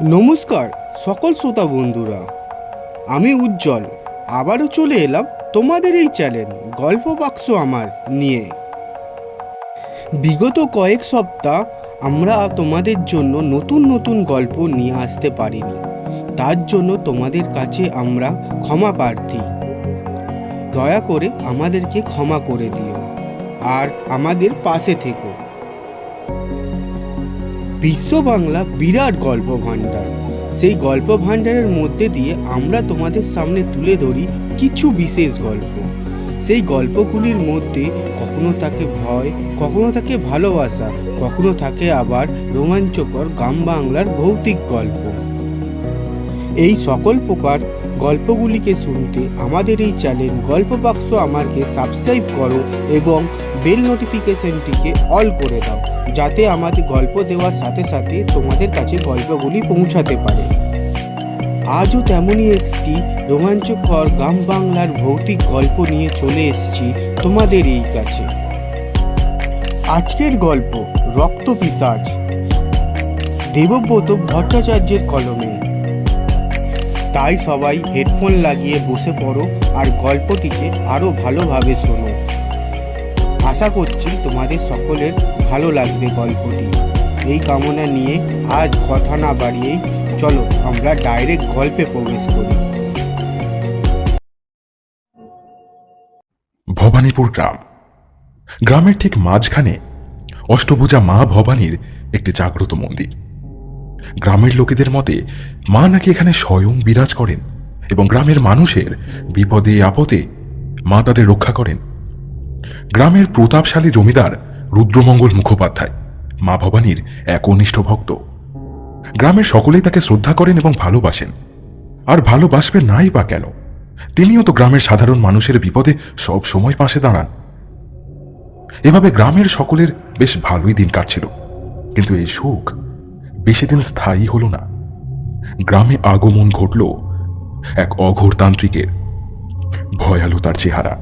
নমস্কার সকল শ্রোতা বন্ধুরা, আমি উজ্জ্বল আবারও চলে এলাম তোমাদের এই চ্যানেল গল্প বাক্স আমার নিয়ে। বিগত কয়েক সপ্তাহ আমরা তোমাদের জন্য নতুন নতুন গল্প নিয়ে আসতে পারিনি, তার জন্য তোমাদের কাছে আমরা ক্ষমা প্রার্থী। দয়া করে আমাদেরকে ক্ষমা করে দিও আর আমাদের পাশে থেকো। বিশ্ব বাংলা বিরাট গল্প ভাণ্ডার, সেই গল্প ভাণ্ডারের মধ্যে দিয়ে আমরা তোমাদের সামনে তুলে ধরি কিছু বিশেষ গল্প। সেই গল্পগুলির মধ্যে কখনো থাকে ভয়, কখনো থাকে ভালোবাসা, কখনো থাকে আবার রোমাঞ্চকর গ্রাম বাংলার ভৌতিক গল্প। এই সকল প্রকার গল্পগুলিকে শুনতে আমাদের এই চ্যানেল গল্প বাক্স আমারকে সাবস্ক্রাইব করো এবং বেল নোটিফিকেশনটিকে অল করে দাও, যাতে আমাদের গল্প দেওয়ার সাথে সাথে তোমাদের কাছে গল্পগুলি পৌঁছাতে পারে। আজও তেমনই একটি রোমাঞ্চকর গ্রাম বাংলার ভৌতিক গল্প নিয়ে চলে এসেছি তোমাদের এই কাছে। আজকের গল্প রক্ত পিশাচ, দেবব্রত ভট্টাচার্যের কলমে। তাই সবাই হেডফোন লাগিয়ে বসে পড়ো আর গল্পটিকে আরও ভালোভাবে শোনো। আশা করছি তোমাদের সকলের ভালো লাগবে গল্পটি। এই কামনা নিয়ে আজ কথা না বাড়িয়েই চলো আমরা ডাইরেক্ট গল্পে প্রবেশ করি। ভবানীপুর গ্রাম। গ্রামের ঠিক মাঝখানে অষ্টভুজা মা ভবানীর একটি জাগ্রত মন্দির। গ্রামের লোকেদের মতে মা নাকি এখানে স্বয়ং বিরাজ করেন এবং গ্রামের মানুষের বিপদে আপদে মা তাদের রক্ষা করেন। গ্রামের প্রতাপশালী জমিদার রুদ্রমঙ্গল মুখোপাধ্যায় মা ভবানীর একনিষ্ঠ ভক্ত। গ্রামের সকলেই তাকে শ্রদ্ধা করেন এবং ভালোবাসেন। আর ভালোবাসবে নাই বা কেন, তিনিও তো গ্রামের সাধারণ মানুষের বিপদে সব সময় পাশে দাঁড়ান। এভাবে গ্রামের সকলের বেশ ভালোই দিন কাটছিল, কিন্তু এই সুখ বেশি দিন স্থায়ী হল না। গ্রামে আগমন ঘটল এক অঘোর তান্ত্রিকের। ভয়ালো তার চেহারা।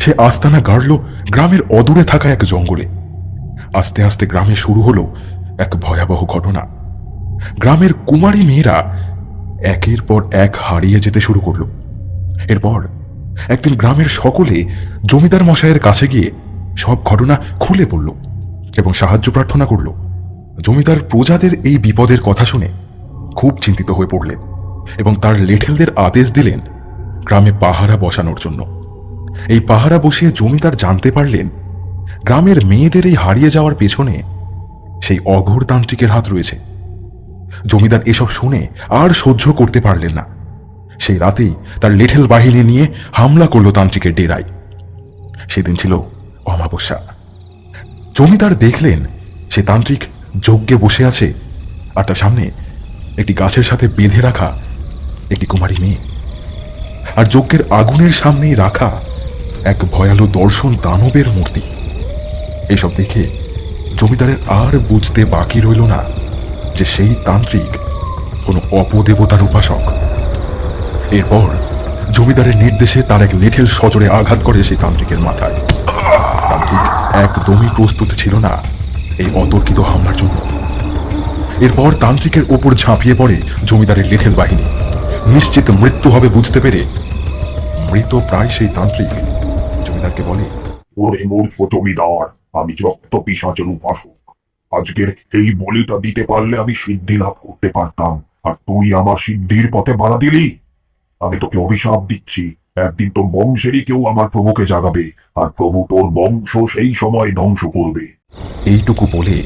সে আস্তানা গাড়ল গ্রামের অদূরে থাকা এক জঙ্গলে। আস্তে আস্তে গ্রামে শুরু হলো এক ভয়াবহ ঘটনা। গ্রামের কুমারী মেয়েরা একের পর এক হারিয়ে যেতে শুরু করল। এরপর একদিন গ্রামের সকলে জমিদার মশাইয়ের কাছে গিয়ে সব ঘটনা খুলে বলল এবং সাহায্য প্রার্থনা করল। জমিদার প্রজাদের এই বিপদের কথা শুনে খুব চিন্তিত হয়ে পড়লেন এবং তার লেঠেলদের আদেশ দিলেন গ্রামে পাহারা বসানোর জন্য। এই পাহারা বসিয়ে জমিদার জানতে পারলেন গ্রামের মেয়েদের এই হারিয়ে যাওয়ার পেছনে সেই অঘোর তান্ত্রিকের হাত রয়েছে। জমিদার এসব শুনে আর সহ্য করতে পারলেন না। সেই রাতেই তার লেঠেল বাহিনী নিয়ে হামলা করল তান্ত্রিকের ডেরায়। সেদিন ছিল অমাবস্যা। জমিদার দেখলেন সে তান্ত্রিক যজ্ঞে বসে আছে আর তার সামনে একটি গাছের সাথে বেঁধে রাখা একটি কুমারী মেয়ে, আর যজ্ঞের আগুনের সামনেই রাখা এক ভয়ালো দর্শন দানবের মূর্তি। এসব দেখে জমিদারের আর বুঝতে বাকি রইল না যে সেই তান্ত্রিক কোনো অপদেবতার উপাসক। এরপর জমিদারের নির্দেশে তার এক লেঠেল সজোরে আঘাত করে সেই তান্ত্রিকের মাথায়। তান্ত্রিক একদমই প্রস্তুত ছিল না এই অতর্কিত হামলার জন্য। এরপর তান্ত্রিকের ওপর ঝাঁপিয়ে পড়ে জমিদারের লেঠেল বাহিনী। নিশ্চিত মৃত্যু হবে বুঝতে পেরে মৃত প্রায় সেই তান্ত্রিক জমিদারকে বলে, ওরে মূর্খ জমিদার, আমি রক্ত পিশাচের উপাসক। আজকের এই বলিটা দিতে পারলে আমি সিদ্ধি লাভ করতে পারতাম, আর তুই আমার সিদ্ধির পথে বাধা দিলি। আমি তোকে অভিশাপ দিচ্ছি, একদিন তোর বংশেরই কেউ আমার প্রভুকে জাগাবে, আর প্রভু তোর বংশ সেই সময় ধ্বংস করবে। এইটুকু বলে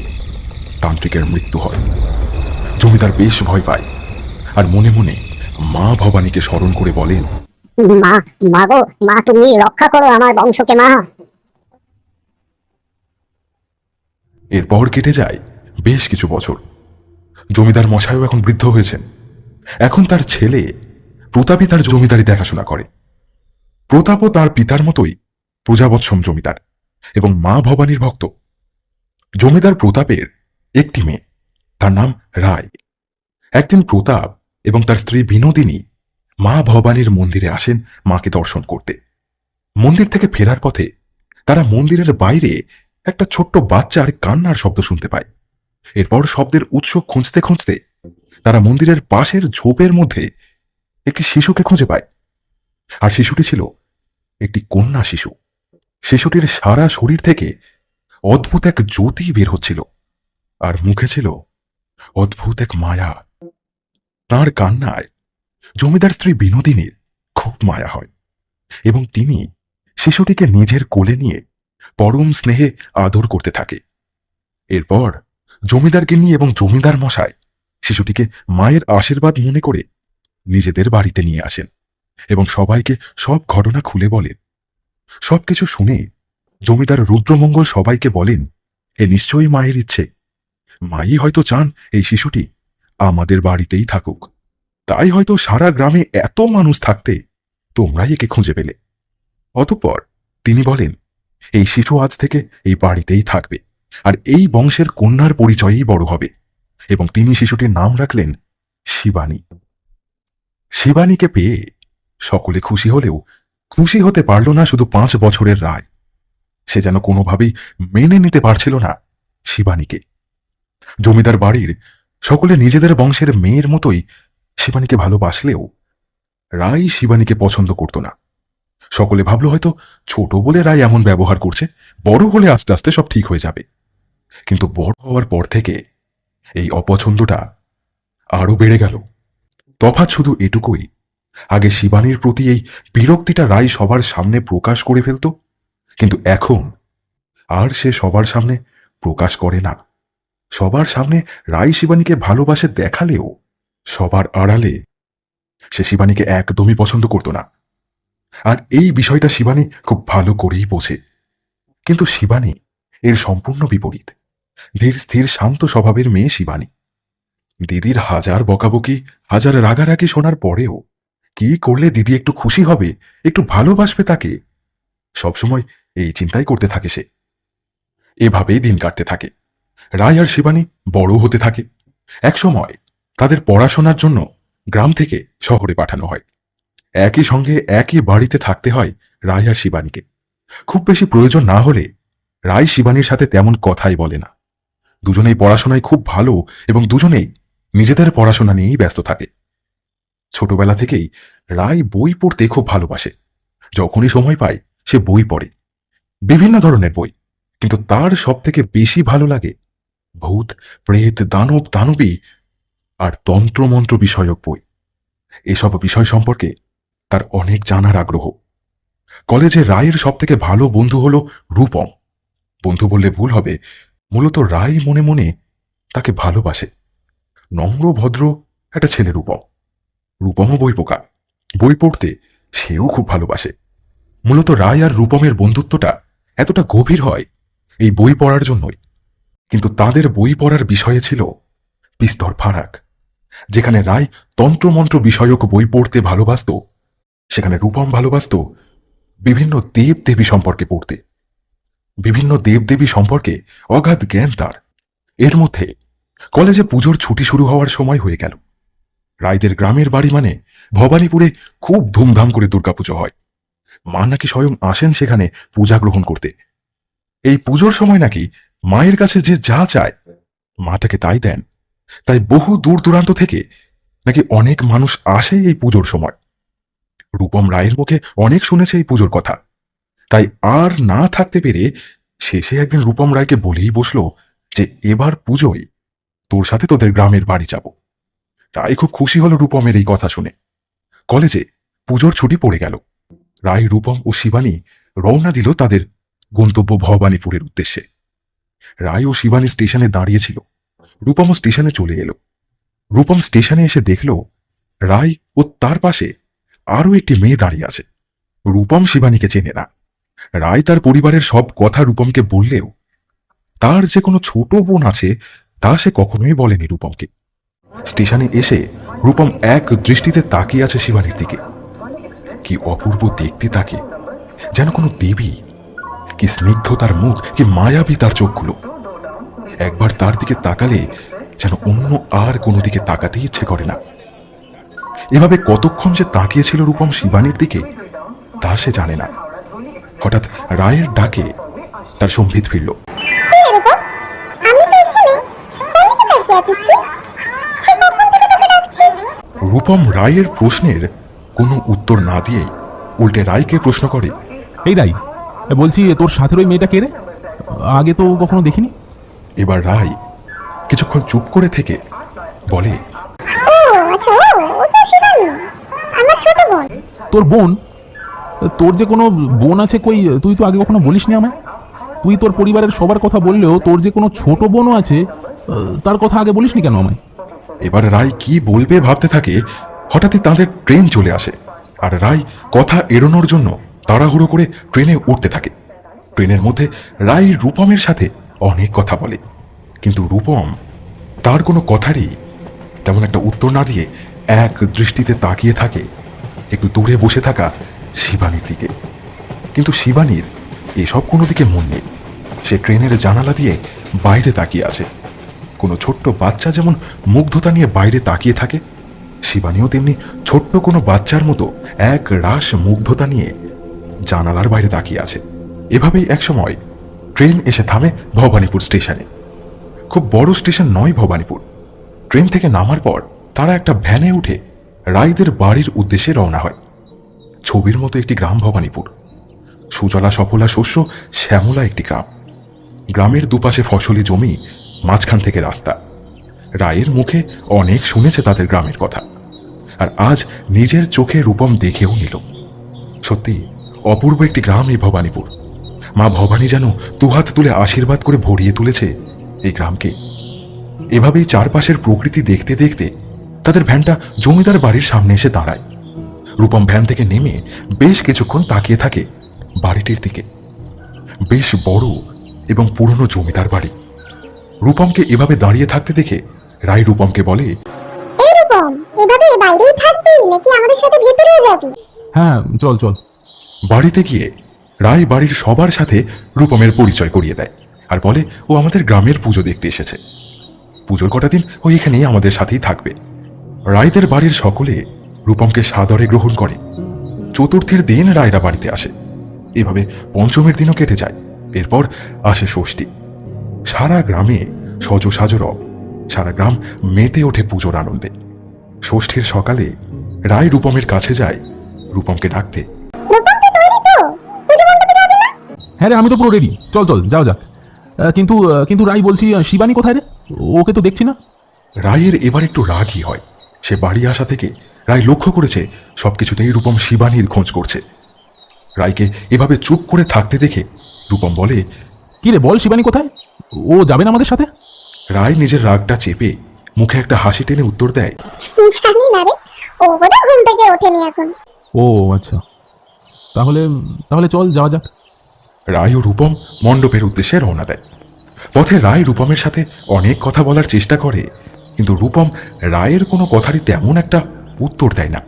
তান্ত্রিকের মৃত্যু হয়। জমিদার বেশ ভয় পায় আর মনে মনে মা ভবানীকে স্মরণ করে বলেন, মা, মা গো, মা তুমি রক্ষা করো আমার বংশকে মা। এরপর কেটে যায় বেশ কিছু বছর। জমিদার মশাইও এখন বৃদ্ধ হয়েছেন। এখন তার ছেলে প্রতাপই তার জমিদারি দেখাশোনা করে। প্রতাপও তার পিতার মতোই প্রজাবৎসম জমিদার এবং মা ভবানীর ভক্ত। জমিদার প্রতাপের একটি মেয়ে, তার নাম রায়। একদিন প্রতাপ এবং তার স্ত্রী বিনোদিনী মা ভবানীর মন্দিরে আসেন মাকে দর্শন করতে। মন্দির থেকে ফেরার পথে তারা মন্দিরের বাইরে একটা ছোট্ট বাচ্চার কান্নার শব্দ শুনতে পায়। এরপর শব্দের উৎস খুঁজতে খুঁজতে তারা মন্দিরের পাশের ঝোপের মধ্যে একটি শিশুকে খুঁজে পায়। আর শিশুটি ছিল একটি কন্যা শিশু। শিশুটির সারা শরীর থেকে অদ্ভুত এক জ্যোতি বের হচ্ছিল, আর মুখে ছিল অদ্ভুত এক মায়া। তাঁর কান্নায় জমিদার স্ত্রী বিনোদিনীর খুব মায়া হয় এবং তিনি শিশুটিকে নিজের কোলে নিয়ে পরম স্নেহে আদর করতে থাকে। এরপর জমিদার গিন্নি এবং জমিদার মশাই শিশুটিকে মায়ের আশীর্বাদ মনে করে নিজেদের বাড়িতে নিয়ে আসেন এবং সবাইকে সব ঘটনা খুলে বলেন। সবকিছু শুনে জমিদার রুদ্রমঙ্গল সবাইকে বলেন, এ নিশ্চয়ই মায়ের ইচ্ছে। মাই হয়তো চান এই শিশুটি আমাদের বাড়িতেই থাকুক, তাই হয়তো সারা গ্রামে এত মানুষ থাকতে তোমরাই একে খুঁজে পেলে। অতঃপর তিনি বলেন, এই শিশু আজ থেকে এই বাড়িতেই থাকবে আর এই বংশের কন্যার পরিচয়েই বড় হবে, এবং তিনি শিশুটির নাম রাখলেন শিবানী। শিবানীকে পেয়ে সকলে খুশি হলেও খুশি হতে পারল না শুধু 5 বছরের রায়। সে যেন কোনোভাবেই মেনে নিতে পারছিল না শিবানীকে। জমিদার বাড়ির সকলে নিজেদের বংশের মেয়ের মতোই শিবানীকে ভালোবাসলেও রায় শিবানীকে পছন্দ করত না। সকলে ভাবল হয়তো ছোট বলে রায় এমন ব্যবহার করছে, বড় হলে আস্তে আস্তে সব ঠিক হয়ে যাবে। কিন্তু বড় হওয়ার পর থেকে এই অপছন্দটা আরো বেড়ে গেল। তফাৎ শুধু এটুকুই, আগে শিবানীর প্রতি এই বিরক্তিটা রায় সবার সামনে প্রকাশ করে ফেলত, কিন্তু এখন আর সে সবার সামনে প্রকাশ করে না। সবার সামনে রায় শিবানীকে ভালোবাসে দেখালেও সবার আড়ালে সে শিবানীকে একদমই পছন্দ করত না। আর এই বিষয়টা শিবানী খুব ভালো করেই বোঝে। কিন্তু শিবানী এর সম্পূর্ণ বিপরীত। ধীর স্থির শান্ত স্বভাবের মেয়ে শিবানী। দিদির হাজার বকাবকি, হাজার রাগারাগি শোনার পরেও কি করলে দিদি একটু খুশি হবে, একটু ভালোবাসবে তাকে, সবসময় এই চিন্তাই করতে থাকে সে। এভাবেই দিন কাটতে থাকে। রায় আর শিবানী বড় হতে থাকে। একসময় তাদের পড়াশোনার জন্য গ্রাম থেকে শহরে পাঠানো হয়। একই সঙ্গে একই বাড়িতে থাকতে হয় রায় আর শিবানীকে। খুব বেশি প্রয়োজন না হলে রায় শিবানীর সাথে তেমন কথাই বলে না। দুজনেই পড়াশোনায় খুব ভালো এবং দুজনেই নিজেদের পড়াশোনা নিয়েই ব্যস্ত থাকে। ছোটবেলা থেকেই রায় বই পড়তে খুব ভালোবাসে। যখনই সময় পায় সে বই পড়ে, বিভিন্ন ধরনের বই, কিন্তু তার সব থেকে বেশি ভালো লাগে ভূত, প্রেত, দানব, দানবী আর তন্ত্রমন্ত্র বিষয়ক বই। এসব বিষয় সম্পর্কে তার অনেক জানার আগ্রহ। কলেজে রায়ের সব থেকে ভালো বন্ধু হল রূপম। বন্ধু বললে ভুল হবে, মূলত রায় মনে মনে তাকে ভালোবাসে। নম্র ভদ্র একটা ছেলে রূপম। রূপমও বই পোকা, বই পড়তে সেও খুব ভালোবাসে। মূলত রায় আর রূপমের বন্ধুত্বটা এতটা গভীর হয় এই বই পড়ার জন্যই। কিন্তু তাদের বই পড়ার বিষয়ে ছিল বিস্তর ফারাক। যেখানে রায় তন্ত্রমন্ত্র বিষয়ক বই পড়তে ভালোবাসত, সেখানে রূপম ভালোবাসত বিভিন্ন দেবদেবী সম্পর্কে পড়তে। বিভিন্ন দেবদেবী সম্পর্কে অগাধ জ্ঞান তার। এর মধ্যে কলেজে পুজোর ছুটি শুরু হওয়ার সময় হয়ে গেল। রায়দের গ্রামের বাড়ি মানে ভবানীপুরে খুব ধুমধাম করে দুর্গাপুজো হয়। মা নাকি স্বয়ং আসেন সেখানে পূজা গ্রহণ করতে। এই পুজোর সময় নাকি মায়ের কাছে যে যা চায় মা তাকে তাই দেন। তাই বহু দূর দূরান্ত থেকে নাকি অনেক মানুষ আসে এই পুজোর সময়। রূপম রায়ের মুখে অনেক শুনেছে এই পুজোর কথা, তাই আর না থাকতে পেরে শেষে একদিন রূপম রায়কে বলেই বসলো যে এবার পুজোয় তোর সাথে তোদের গ্রামের বাড়ি যাব। রায় খুব খুশি হলো রূপমের এই কথা শুনে। কলেজে পুজোর ছুটি পড়ে গেল। রায়, রূপম ও শিবানী রওনা দিল তাদের গন্তব্য ভবানীপুরের উদ্দেশ্যে। রায় ও শিবানী স্টেশনে দাঁড়িয়েছিল। রূপমও স্টেশনে চলে এলো। রূপম স্টেশনে এসে দেখল রায় ও তার পাশে আরও একটি মেয়ে দাঁড়িয়ে আছে। রূপম শিবানীকে চেনে না। রায় তার পরিবারের সব কথা রূপমকে বললেও তার যে কোনো ছোট বোন আছে তা সে কখনোই বলেনি রূপমকে। স্টেশনে এসে রূপম এক দৃষ্টিতে তাকিয়ে আছে শিবানীর দিকে। কি অপূর্ব দেখতে তাকে, যেন কোনো দেবী। কি স্নিগ্ধ তার মুখ, কি মায়াবী তার চোখগুলো। একবার তার দিকে তাকালে যেন অন্য আর কোনো দিকে তাকাতে ইচ্ছে করে না। এভাবে কতক্ষণ যে তাকিয়েছিল রূপম শিবানীর দিকে তা সে জানে না। হঠাৎ রায়ের ডাকে তার সম্ভিত ফিরল। কি রে রূপম, আমি তো এখানে, কোন দিকে তাকিয়ে আছিস তুই? সে কখন থেকে রূপম রায়ের প্রশ্নের কোনো উত্তর না দিয়েই উল্টে রায়কে প্রশ্ন করে। এই রাই, বলছি তোর সাথের ওই মেয়েটা কে রে? আগে তো কখনো দেখিনি। এবার রায় কিছুক্ষণ চুপ করে থেকে বলে, ও আচ্ছা, ও তো শিবানী, আমার ছোট বোন। তোর বোন? তোর যে কোনো বোন আছে কই? তুই তো আগে কখনো বলিসনি আমায়। তুই তোর পরিবারের সবার কথা বললেও তোর যে কোনো ছোট বোনও আছে তার কথা আগে বলিসনি কেন আমায়? এবার রায় কি বলবে ভাবতে থাকে, হঠাৎই তাদের ট্রেন চলে আসে আর রায় কথা এড়োনোর জন্য তাড়াহুড়ো করে ট্রেনে উঠতে থাকে। ট্রেনের মধ্যে রায় রূপমের সাথে অনেক কথা বলে, কিন্তু রূপম তার কোনো কথারই তেমন একটা উত্তর না দিয়ে এক দৃষ্টিতে তাকিয়ে থাকে একটু দূরে বসে থাকা শিবানীর দিকে। কিন্তু শিবানীর এসব কোনো দিকে মন নেই। সে ট্রেনের জানালা দিয়ে বাইরে তাকিয়ে আছে। কোনো ছোট্ট বাচ্চা যেমন মুগ্ধতা নিয়ে বাইরে তাকিয়ে থাকে, শিবানীও তেমনি ছোট্ট কোনো বাচ্চার মতো এক রাস মুগ্ধতা নিয়ে জানালার বাইরে তাকিয়ে আছে। এভাবেই একসময় ট্রেন এসে থামে ভবানীপুর স্টেশনে। খুব বড় স্টেশন নয় ভবানীপুর। ট্রেন থেকে নামার পর তারা একটা ভ্যানে উঠে রায়দের বাড়ির উদ্দেশ্যে রওনা হয়। ছবির মতো একটি গ্রাম ভবানীপুর। সুজলা সফলা শস্য শ্যামলা একটি গ্রাম। গ্রামের দুপাশে ফসলি জমি, মাঝখান থেকে রাস্তা। রায়ের মুখে অনেক শুনেছে তাদের গ্রামের কথা, আর আজ নিজের চোখে রূপম দেখেও নিল। সত্যি অপূর্ব একটি গ্রাম এই ভবানীপুর। মা ভবানী যেন দুহাত তুলে আশীর্বাদ করে ভরিয়ে তুলেছে এই গ্রামকে। এভাবেই চারপাশের প্রকৃতি দেখতে দেখতে তাদের ভ্যানটা জমিদার বাড়ির সামনে এসে দাঁড়ায়। রূপম ভ্যান থেকে নেমে বেশ কিছুক্ষণ তাকিয়ে থাকে বাড়িটির দিকে। বেশ বড় এবং পুরনো জমিদার বাড়ি। রূপমকে এভাবে দাঁড়িয়ে থাকতে দেখে রায় রূপমকে বলে, এই রূপম, এভাবে বাইরেই থাকবি নাকি আমাদের সাথে ভেতরেও যাবি? হ্যাঁ, চল চল। বাড়িতে গিয়ে রায় বাড়ির সবার সাথে রূপমের পরিচয় করিয়ে দেয় আর বলে ও আমাদের গ্রামের পুজো দেখতে এসেছে। পুজোর কটা দিন ও এখানেই আমাদের সাথেই থাকবে। রায়দের বাড়ির সকলে রূপমকে সাদরে গ্রহণ করে। চতুর্থীর দিন রায়রা বাড়িতে আসে। এভাবে পঞ্চমীর দিনও কেটে যায়। এরপর আসে ষষ্ঠী। সারা গ্রামে সজ সাজো রব। সারা গ্রাম মেতে ওঠে পুজোর আনন্দে। ষষ্ঠীর সকালে রায় রূপমের কাছে যায় রূপমকে ডাকতে। রূপম, তুই তৈরি তো? পুজো মণ্ডপে যাবি না? হ্যাঁ রে, আমি তো পুরো রেডি। চল চল, যাও যাক। কিন্তু রাই, বলছি শিবানী কোথায় রে? ওকে তো দেখছি না। রায়ের এবার একটু রাগই হয়। সে বাড়ি আসা থেকে রায় লক্ষ্য করেছে সবকিছুতেই রূপম শিবানীর খোঁজ করছে। রায়কে এভাবে চুপ করে থাকতে দেখে রূপম বলে, কি রে, বল শিবানী কোথায়? ও যাবে না আমাদের সাথে? রায় নিজের রাগটা চেপে মুখে একটা হাসি টেনে উত্তর দেয়, জানি না রে, ও বোধহয় ঘুম থেকে ওঠেনি এখন। ও আচ্ছা, তাহলে তাহলে চল যাওয়া যাক। রায় ও রূপম মণ্ডপের উদ্দেশ্যে রওনা দেয়। পথে রায় রূপমের সাথে অনেক কথা বলার চেষ্টা করে, কিন্তু রূপম রায়ের কোনো কথারই তেমন একটা উত্তর দেয় না।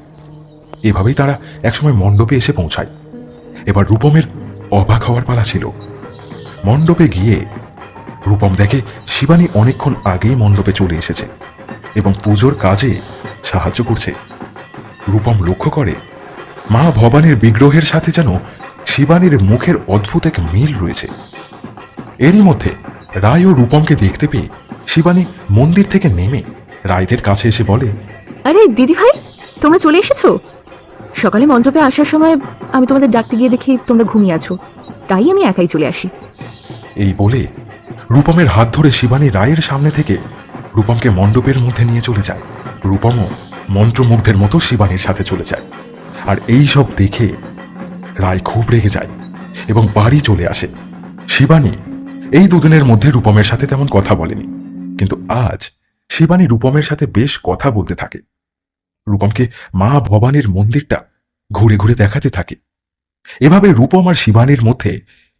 এভাবেই তারা একসময় মণ্ডপে এসে পৌঁছায়। এবার রূপমের অবাক হওয়ার পালা ছিল। মণ্ডপে গিয়ে রূপম দেখে শিবানী অনেকক্ষণ আগেই মণ্ডপে চলে এসেছে এবং পুজোর কাজে সাহায্য করছে। রূপম লক্ষ্য করে মা ভবানীর বিগ্রহের সাথে যেন শিবানীর মুখের অদ্ভুত এক মিল রয়েছে। এরই মধ্যে রায় ও রূপমকে দেখতে পেয়ে শিবানী মন্দির থেকে নেমে রায়দের কাছে এসে বলে, আরে দিদি ভাই, তোমরা চলে এসেছো? সকালে মণ্ডপে আসার সময় আমি তোমাদের ডাকতে গিয়ে দেখি তোমরা ঘুমিয়ে আছো, তাই আমি একাই চলে আসি। এই বলে রূপমের হাত ধরে শিবানী রায়ের সামনে থেকে রূপমকে মণ্ডপের মধ্যে নিয়ে চলে যায়। রূপমও মন্ত্রমুগ্ধের মতো শিবানীর সাথে চলে যায়। আর এই সব দেখে রায় খুব রেগে যায় এবং বাড়ি চলে আসে। শিবানী এই দুদিনের মধ্যে রূপমের সাথে তেমন কথা বলেনি, কিন্তু আজ শিবানী রূপমের সাথে বেশ কথা বলতে থাকে। রূপমকে মা ভবানীর মন্দিরটা ঘুরে ঘুরে দেখাতে থাকে। এভাবে রূপম আর শিবানীর মধ্যে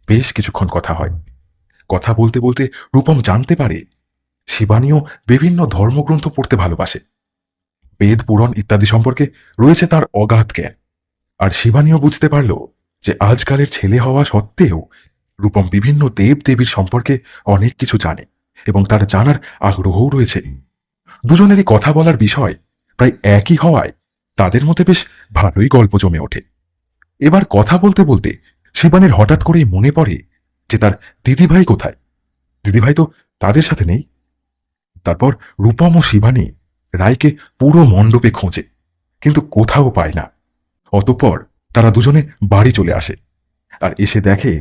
বেশ কিছুক্ষণ কথা হয়। কথা বলতে বলতে রূপম জানতে পারে শিবানীও বিভিন্ন ধর্মগ্রন্থ পড়তে ভালোবাসে। বেদ, পুরাণ ইত্যাদি সম্পর্কে রয়েছে তার অগাধ জ্ঞান। আর শিবানীও বুঝতে পারল যে আজকালের ছেলে হওয়া সত্ত্বেও রূপম বিভিন্ন দেব দেবীর সম্পর্কে অনেক কিছু জানে এবং তার জানার আগ্রহও রয়েছে। দুজনেরই কথা বলার বিষয় প্রায় একই হওয়ায় তাদের মধ্যে বেশ ভালোই গল্প জমে ওঠে। এবার কথা বলতে বলতে শিবানীর হঠাৎ করেই মনে পড়ে যে তার দিদিভাই কোথায়। দিদিভাই তো তাদের সাথে নেই। তারপর রূপম ও শিবানী রায়কে পুরো মণ্ডপে খোঁজে, কিন্তু কোথাও পায় না। অতঃপর তারা দুজনে বাড়ি চলে আসে আর এসে দেখে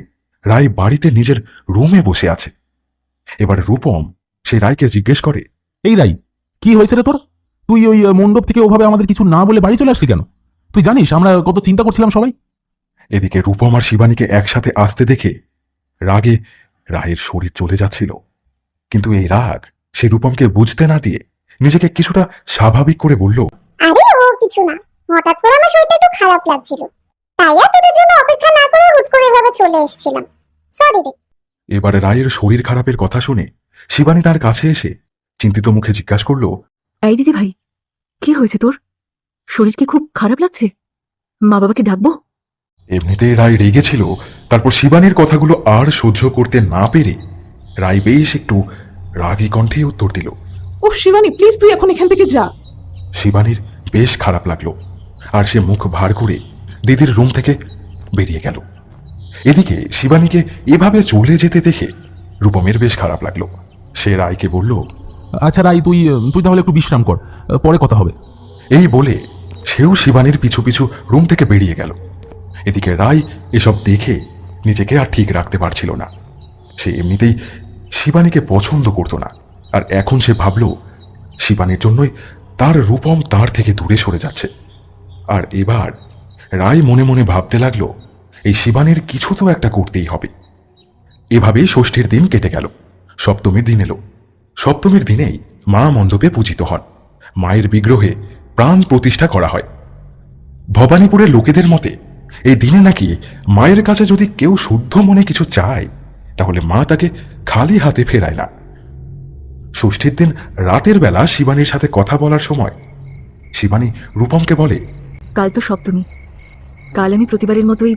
রায় বাড়িতে নিজের রুমে বসে আছে। এবার রূপম সে রায়কে জিজ্ঞেস করে, এই রাই, কি হয়েছে রে তোর? তুই ওই মণ্ডপ থেকে ওভাবে আমাদের কিছু না বলে বাড়ি চলে আসলি কেন? তুই জানিস আমরা কত চিন্তা করছিলাম সবাই। এদিকে রূপম আর শিবানীকে একসাথে আসতে দেখে রাগে রায়ের শরীর চলে যাচ্ছিল, কিন্তু এই রাগ সে রূপমকে বুঝতে না দিয়ে নিজেকে কিছুটা স্বাভাবিক করে বলল, আরে ও কিছু না, হঠাৎ করে আমার শরীরটা একটু খারাপ লাগছিল, তাই আর তোদের জন্য অপেক্ষা না করে হুট করে এভাবে চলে এসেছিলাম, সরি রে। এবারে রায়ের শরীর খারাপের কথা শুনে শিবানী তার কাছে এসে চিন্তিত মুখে জিজ্ঞাসা করল, এই দিদি ভাই, কি হয়েছে তোর? শরীর কি খুব খারাপ লাগছে? মা বাবাকে ডাকবো? এমনিতেই রায় রেগেছিল, তারপর শিবানীর কথাগুলো আর সহ্য করতে না পেরে রায় বেশ একটু রাগী কণ্ঠে উত্তর দিল। ও শিবানী, প্লিজ তুই এখন এখান থেকে যা। শিবানীর বেশ খারাপ লাগলো আর সে মুখ ভার করে দিদির রুম থেকে বেরিয়ে গেল। এদিকে শিবানীকে এভাবে চলে যেতে দেখে রূপমের বেশ খারাপ লাগলো। সে রায়কে বলল, আচ্ছা রাই, তুই তুই তাহলে একটু বিশ্রাম কর, পরে কথা হবে। এই বলে সেও শিবানীর পিছু পিছু রুম থেকে বেরিয়ে গেল। এদিকে রায় এসব দেখে নিজেকে আর ঠিক রাখতে পারছিল না। সে এমনিতেই শিবানীকে পছন্দ করত না, আর এখন সে ভাবল শিবানীর জন্যই তার রূপম তার থেকে দূরে সরে যাচ্ছে। আর এবার রায় মনে মনে ভাবতে লাগলো এই শিবানীর কিছু তো একটা করতেই হবে। এভাবেই ষষ্ঠীর দিন কেটে গেল। সপ্তমীর দিন এলো। সপ্তমীর দিনেই মা মণ্ডপে পূজিত হন। মায়ের বিগ্রহে প্রাণ প্রতিষ্ঠা করা হয়। ভবানীপুরের লোকেদের মতে এই দিনে নাকি মায়ের কাছে যদি কেউ শুদ্ধ মনে কিছু চায় তাহলে মা তাকে খালি হাতে ফেরায় না। ষষ্ঠীর দিন রাতের বেলা শিবানীর সাথে কথা বলার সময় শিবানী রূপমকে বলে, কাল তো সপ্তমী, কাল আমি প্রতিবারের মতোই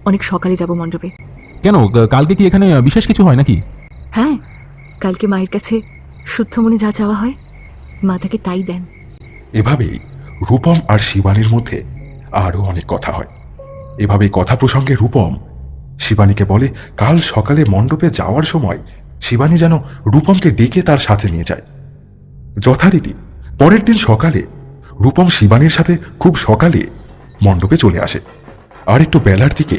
অনেক সকালে যাব মণ্ডপে। কেন, কালকে কি এখানে বিশেষ কিছু হয় নাকি? হ্যাঁ, কালকে মায়ের কাছে শুদ্ধ মনে যা চাওয়া হয় মা তাকে তাই দেন। এভাবেই রূপম আর শিবানীর মধ্যে আরও অনেক কথা হয়। এভাবে কথা প্রসঙ্গে রূপম শিবানীকে বলে কাল সকালে মণ্ডপে যাওয়ার সময় শিবানী যেন রূপমকে ডেকে তার সাথে নিয়ে যায়। যথারীতি পরের দিন সকালে রূপম শিবানীর সাথে খুব সকালে মণ্ডপে চলে আসে। আর একটু বেলার দিকে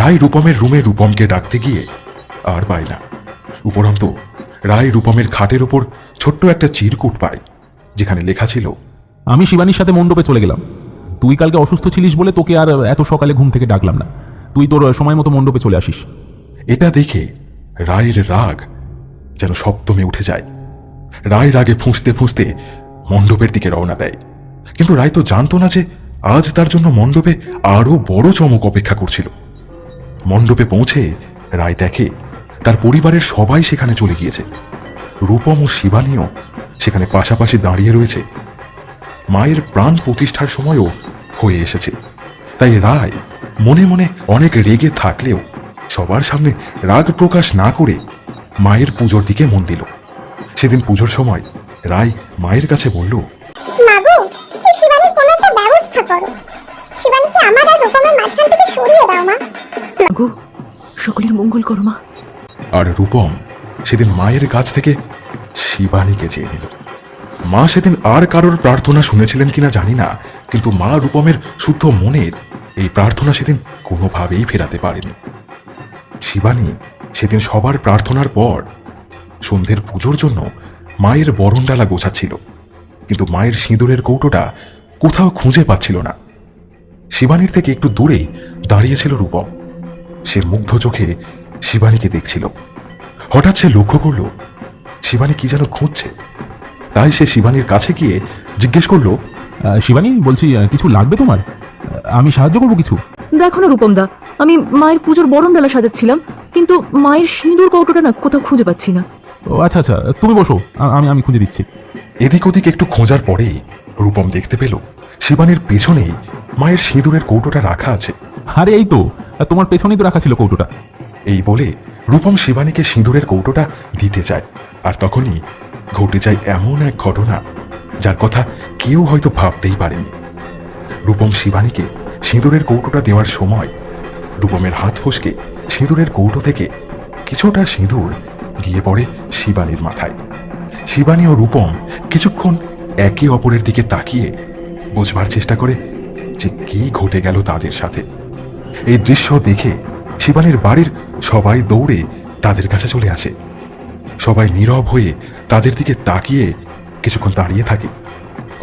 রায় রূপমের রুমে রূপমকে ডাকতে গিয়ে আর পায় না। উপরন্তু রায় রূপমের খাটের ওপর ছোট্ট একটা চিরকুট পায়, যেখানে লেখা ছিল, আমি শিবানীর সাথে মণ্ডপে চলে গেলাম। তুই কালকে অসুস্থ ছিলিস বলে তোকে আর এত সকালে ঘুম থেকে ডাকলাম না। তুই তোর সময় মতো মণ্ডপে চলে আসিস। এটা দেখে রায়ের রাগ যেন সপ্তমে উঠে যায়। রায় রাগে ফুঁসতে ফুঁসতে মণ্ডপের দিকে রওনা দেয়। কিন্তু রায় তো জানতো না যে আজ তার জন্য মণ্ডপে আরো বড় চমক অপেক্ষা করছিল। মণ্ডপে পৌঁছে রায় দেখে তার পরিবারের সবাই সেখানে চলে গিয়েছে। রূপম ও শিবানীও সেখানে পাশাপাশি দাঁড়িয়ে রয়েছে। মায়ের প্রাণ প্রতিষ্ঠার সময়ও হয়ে এসেছে। তাই রায় মনে মনে অনেক রেগে থাকলেও সবার সামনে রাগ প্রকাশ না করে মায়ের পুজোর দিকে মন দিল। সেদিন পুজোর সময় রায় মায়ের কাছে বলল, মাগো, এই শিবানীর কোনো একটা ব্যবস্থা করো। শিবানীকে আমার আর রূপমের মাঝখান থেকে সরিয়ে দাও মা। গো, সকলের মঙ্গল করো মা। আর রূপম সেদিন মায়ের কাছ থেকে শিবানীকে চেয়ে নিল। মা সেদিন আর কারোর প্রার্থনা শুনেছিলেন কিনা জানি না, কিন্তু মা রূপমের শুদ্ধ মনের এই প্রার্থনা সেদিন কোনোভাবেই ফেরাতে পারেনি। শিবানী সেদিন সবার প্রার্থনার পর সন্ধ্যের পুজোর জন্য মায়ের বরণডালা গোছাচ্ছিল, কিন্তু মায়ের সিঁদুরের কৌটোটা কোথাও খুঁজে পাচ্ছিল না। শিবানীর থেকে একটু দূরেই দাঁড়িয়েছিল রূপম। সে মুগ্ধ চোখে শিবানীকে দেখছিল। হঠাৎ সে লক্ষ্য করল শিবানী কি যেন খুঁজছে। তাই সে শিবানীর কাছে গিয়ে জিজ্ঞেস করল, শিবানী, বলছি কিছু লাগবে তোমার? আমি সাহায্য করবো কিছু? দেখো না রূপম দা, আমি মায়ের পুজোর বরণডালা সাজাচ্ছিলাম, কিন্তু মায়ের সিঁদুর কৌটোটা না কোথাও খুঁজে পাচ্ছি না। ও আচ্ছা আচ্ছা, তুমি বসো, আমি আমি খুঁজে দিচ্ছি। এদিক ওদিক একটু খোঁজার পরেই রূপম দেখতে পেল শিবানীর পেছনেই মায়ের সিঁদুরের কৌটোটা রাখা আছে। আরে এই তো, তোমার পেছনেই তো রাখা ছিল কৌটোটা। এই বলে রূপম শিবানীকে সিঁদুরের কৌটোটা দিতে চায়, আর তখনই ঘটে যায় এমন এক ঘটনা যার কথা কেউ হয়তো ভাবতেই পারেনি। রূপম শিবানীকে সিঁদুরের কৌটোটা দেওয়ার সময় রূপমের হাত ফসকে সিঁদুরের কৌটো থেকে কিছুটা সিঁদুর গিয়ে পড়ে শিবানীর মাথায়। শিবানী ও রূপম কিছুক্ষণ একে অপরের দিকে তাকিয়ে বুঝবার চেষ্টা করে যে কি ঘটে গেল তাদের সাথে। এই দৃশ্য দেখে শিবানীর বাড়ির সবাই দৌড়ে তাদের কাছে চলে আসে। সবাই নীরব হয়ে তাদের দিকে তাকিয়ে কিছুক্ষণ দাঁড়িয়ে থাকে।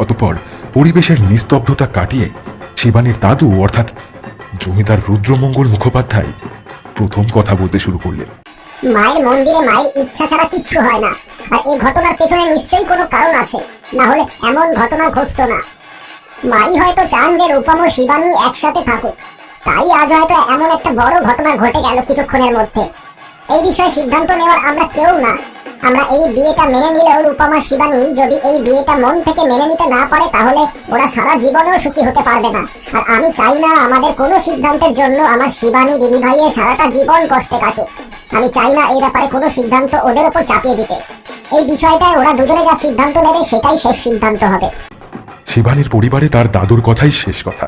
অতঃপর পরিবেশের নিস্তব্ধতা কাটিয়ে শিবানীর দাদু অর্থাৎ জমিদার রুদ্রমঙ্গল মুখোপাধ্যায় প্রথম কথা বলতে শুরু করলেন। মায়ের মন্দিরে মায়ের ইচ্ছা ছাড়া কিচ্ছু হয় না, আর এই ঘটনার পেছনে নিশ্চয়ই কোনো কারণ আছে, না হলে এমন ঘটনা ঘটতো না। মাই হয়তো চান যে রূপম ও শিবানী একসাথে থাকুক, তাই আজ হয়তো এমন একটা বড় ঘটনা ঘটে গেল কিছুক্ষণের মধ্যে। এই বিষয়ে সিদ্ধান্ত নেওয়ার আমরা কেউ না। আমরা এই বিয়েটা মেনে নিলেও রূপম আর শিবানী যদি এই বিয়েটা মন থেকে মেনে নিতে না পারে, তাহলে ওরা সারা জীবনেও সুখী হতে পারবে না। আর আমি চাই না আমাদের কোনো সিদ্ধান্তের জন্য আমার শিবানী দিদি ভাইয়ের সারাটা জীবন কষ্টে কাটুক। আমি চাই না এই ব্যাপারে কোনো সিদ্ধান্ত ওদের উপর চাপিয়ে দিতে। এই বিষয়টায় ওরা দুজনে যা সিদ্ধান্ত নেবে সেটাই শেষ সিদ্ধান্ত হবে। শিবানীর পরিবারে তার দাদুর কথাই শেষ কথা।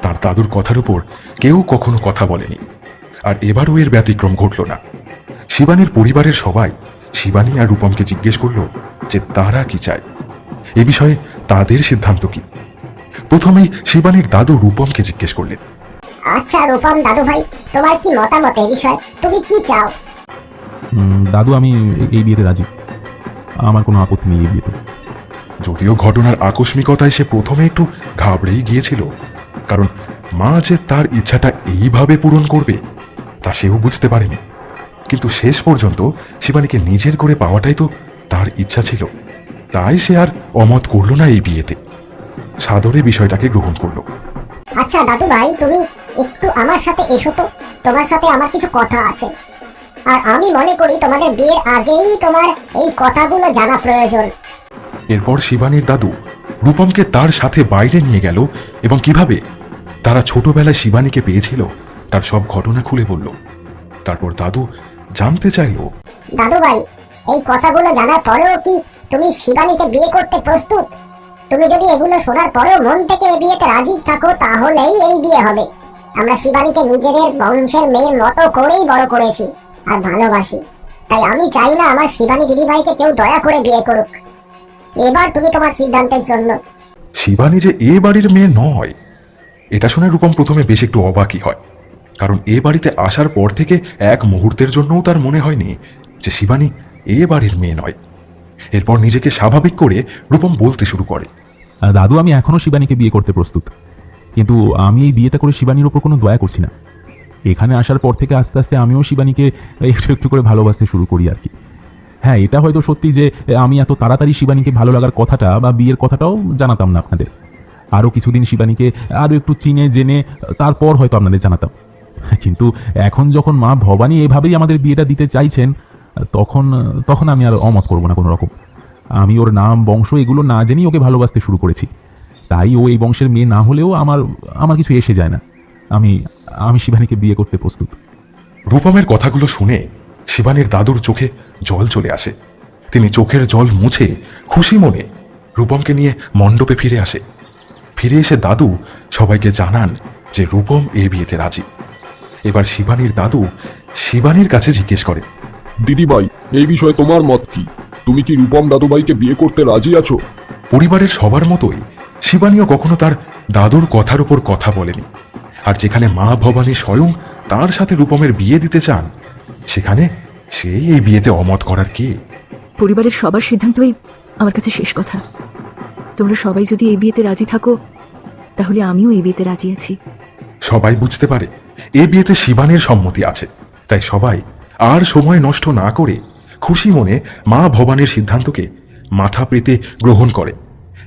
তার দাদুর কথার উপর কেউ কখনো কথা বলেনি, আর এবারও এর ব্যতিক্রম ঘটল না। শিবানীর পরিবারের সবাই শিবানী আর রূপমকে জিজ্ঞেস করলো যে তারা কি চায়, এ বিষয়ে তাদের সিদ্ধান্ত কি। প্রথমেই শিবানীর দাদু রূপমকে জিজ্ঞেস করলেন, আচ্ছা রূপম দাদু ভাই, তোমার কি মতামত এই বিষয়ে? তুমি কি চাও? দাদু, আমি এই বিয়েতে রাজি। আমার কোনো আপত্তি নেই এই বিয়েতে। যদিও ঘটনার আকস্মিকতায় সে প্রথমে একটু ঘাবড়েই গিয়েছিল, কারণ মা যে তার ইচ্ছাটা এইভাবে পূরণ করবে তা সেও বুঝতে পারেনি। কিন্তু শেষ পর্যন্ত শিবানীকে নিজের করে পাওয়াটাই তো তার ইচ্ছা ছিল, তাই সে আর অমত করল না এই বিয়েতে। সাদরে বিষয়টাকে গ্রহণ করলো। আচ্ছা দাদু ভাই, তুমি একটু আমার সাথে এসো তো, তোমার সাথে আমার কিছু কথা আছে। আর আমি মনে করি তোমাদের বিয়ের আগেই তোমার এই কথাগুলো জানা প্রয়োজন। এরপর শিবানীর দাদু রূপমকে তার সাথে বাইরে নিয়ে গেল এবং কিভাবে তারা ছোটবেলায় শিবানীকে পেয়েছিল তার সব ঘটনা খুলে বলল। তারপর দাদু জানতে চাইল, দাদু ভাই, এই কথাগুলো জানার পরেও কি তুমি শিবানীকে বিয়ে করতে প্রস্তুত? তুমি যদি এগুলো শোনার পরেও মন থেকে এই বিয়েতে রাজি থাকো, তাহলেই এই বিয়ে হবে। আমরা শিবানীকে নিজেদের বংশের মেয়ের মতো করেই বড় করেছি আর ভালোবাসি, তাই আমি চাই না আমার শিবানী দিদিভাইকে কেউ দয়া করে বিয়ে করুক। এবার তুমি তোমার সিদ্ধান্তের জন্য। শিবানী যে এ বাড়ির মেয়ে নয়, এটা শুনে রূপম প্রথমে বেশ একটু অবাকই হয়, কারণ এ বাড়িতে আসার পর থেকে এক মুহূর্তের জন্যও তার মনে হয়নি যে শিবানী এ বাড়ির মেয়ে নয়। এরপর নিজেকে স্বাভাবিক করে রূপম বলতে শুরু করে, দাদু, আমি এখনও শিবানীকে বিয়ে করতে প্রস্তুত, কিন্তু আমি এই বিয়েটা করে শিবানীর ওপর কোনো দয়া করছি না। এখানে আসার পর থেকে আস্তে আস্তে আমিও শিবানীকে একটু একটু করে ভালোবাসতে শুরু করি আর কি। হ্যাঁ, এটা হয়তো সত্যি যে আমি এত তাড়াতাড়ি শিবানীকে ভালো লাগার কথাটা বা বিয়ের কথাটাও জানাতাম না আপনাদের। আরও কিছুদিন শিবানীকে আরও একটু চিনে জেনে তারপর হয়তো আপনাদের জানাতাম। কিন্তু এখন যখন মা ভবানী এভাবেই আমাদের বিয়েটা দিতে চাইছেন, তখন আমি আর অমত করবো না কোনো রকম। আমি ওর নাম বংশ এগুলো না জেনেই ওকে ভালোবাসতে শুরু করেছি, তাই ও এই বংশের মেয়ে না হলেও আমার কিছু এসে যায় না। আমি শিবানীকে বিয়ে করতে প্রস্তুত। রূপমের কথাগুলো শুনে শিবানীর দাদুর চোখে জল চলে আসে। তিনি চোখের জল মুছে খুশি মনে রূপমকে নিয়ে মণ্ডপে ফিরে আসে। ফিরে এসে দাদু সবাইকে জানান যে রূপম এ বিয়েতে রাজি। এবার শিবানীর দাদু শিবানীর কাছে জিজ্ঞেস করে, দিদিভাই, এই বিষয়ে তোমার মত কি? তুমি কি রূপম দাদুভাইকে বিয়ে করতে রাজি আছো? পরিবারের সবার মতোই শিবানীও কখনো তার দাদুর কথার উপর কথা বলেনি, আর যেখানে মা ভবানী স্বয়ং তার সাথে রূপমের বিয়ে দিতে চান, সেখানে সেই এই বিয়েতে অমত করার কে? পরিবারের সবার সিদ্ধান্তই আমার কাছে শেষ কথা। তোমরা সবাই যদি এই বিয়েতে রাজি থাকো, তাহলে আমিও এই বিয়েতে রাজি আছি। সবাই বুঝতে পারে এ বিয়েতে শিবানীর সম্মতি আছে, তাই সবাই আর সময় নষ্ট না করে খুশি মনে মা ভবানীর সিদ্ধান্তকে মাথা পেতে গ্রহণ করে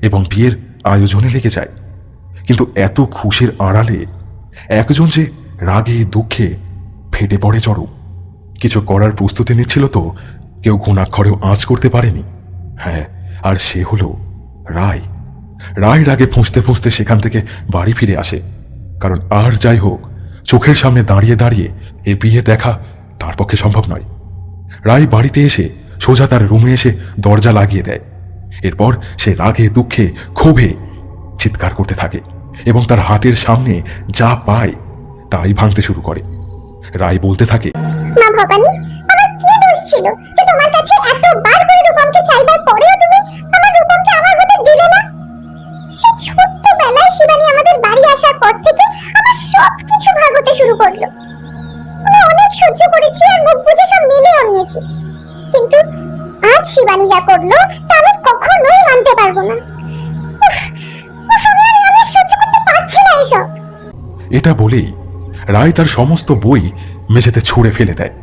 এবং বিয়ের আয়োজনে লেগে যায়। কিন্তু এত খুশির আড়ালে একজন যে রাগে দুঃখে ফেটে পড়ে চড়ো। কিছু করার প্রস্তুতি নিচ্ছিল তো কেউ ঘুণাক্ষরেও আঁচ করতে পারেনি। হ্যাঁ, আর সে হলো রায়। রায় রাগে ফুঁসতে ফুঁসতে সেখান থেকে বাড়ি ফিরে আসে, কারণ আর যাই হোক চোখের সামনে দাঁড়িয়ে দাঁড়িয়ে এ বিয়ে দেখা তার পক্ষে সম্ভব নয়। রায় বাড়িতে এসে সোজা তার রুমে এসে দরজা লাগিয়ে দেয়। এরপর সে রাগে দুঃখে ক্ষোভে চিৎকার করতে থাকে এবং তার হাতের সামনে যা পায় তাই ভাঙতে শুরু করে। রায় বলতে থাকে, মা ভবানী, আমার কি দোষ ছিল যে তোমার কাছে এতবার করে রূপমকে চাইবার পরেও তুমি আমার রূপমকে আমার হতে দিলে না? সে ছোট্টবেলায় শিবানী আমাদের বাড়ি আসার পর থেকে আমার সবকিছু ভাগ হতে শুরু করলো। আমি অনেক সহ্য করেছি আর মুখ বুজে সব মেনেও নিয়েছি, কিন্তু আজ শিবানী যা করলো তা আমি কখনোই মানতে পারবো না। আমি সহ্য করতে পারছি না এসব। এটা বলেই রায় তার সমস্ত বই মেঝেতে ছুঁড়ে ফেলে দেয়।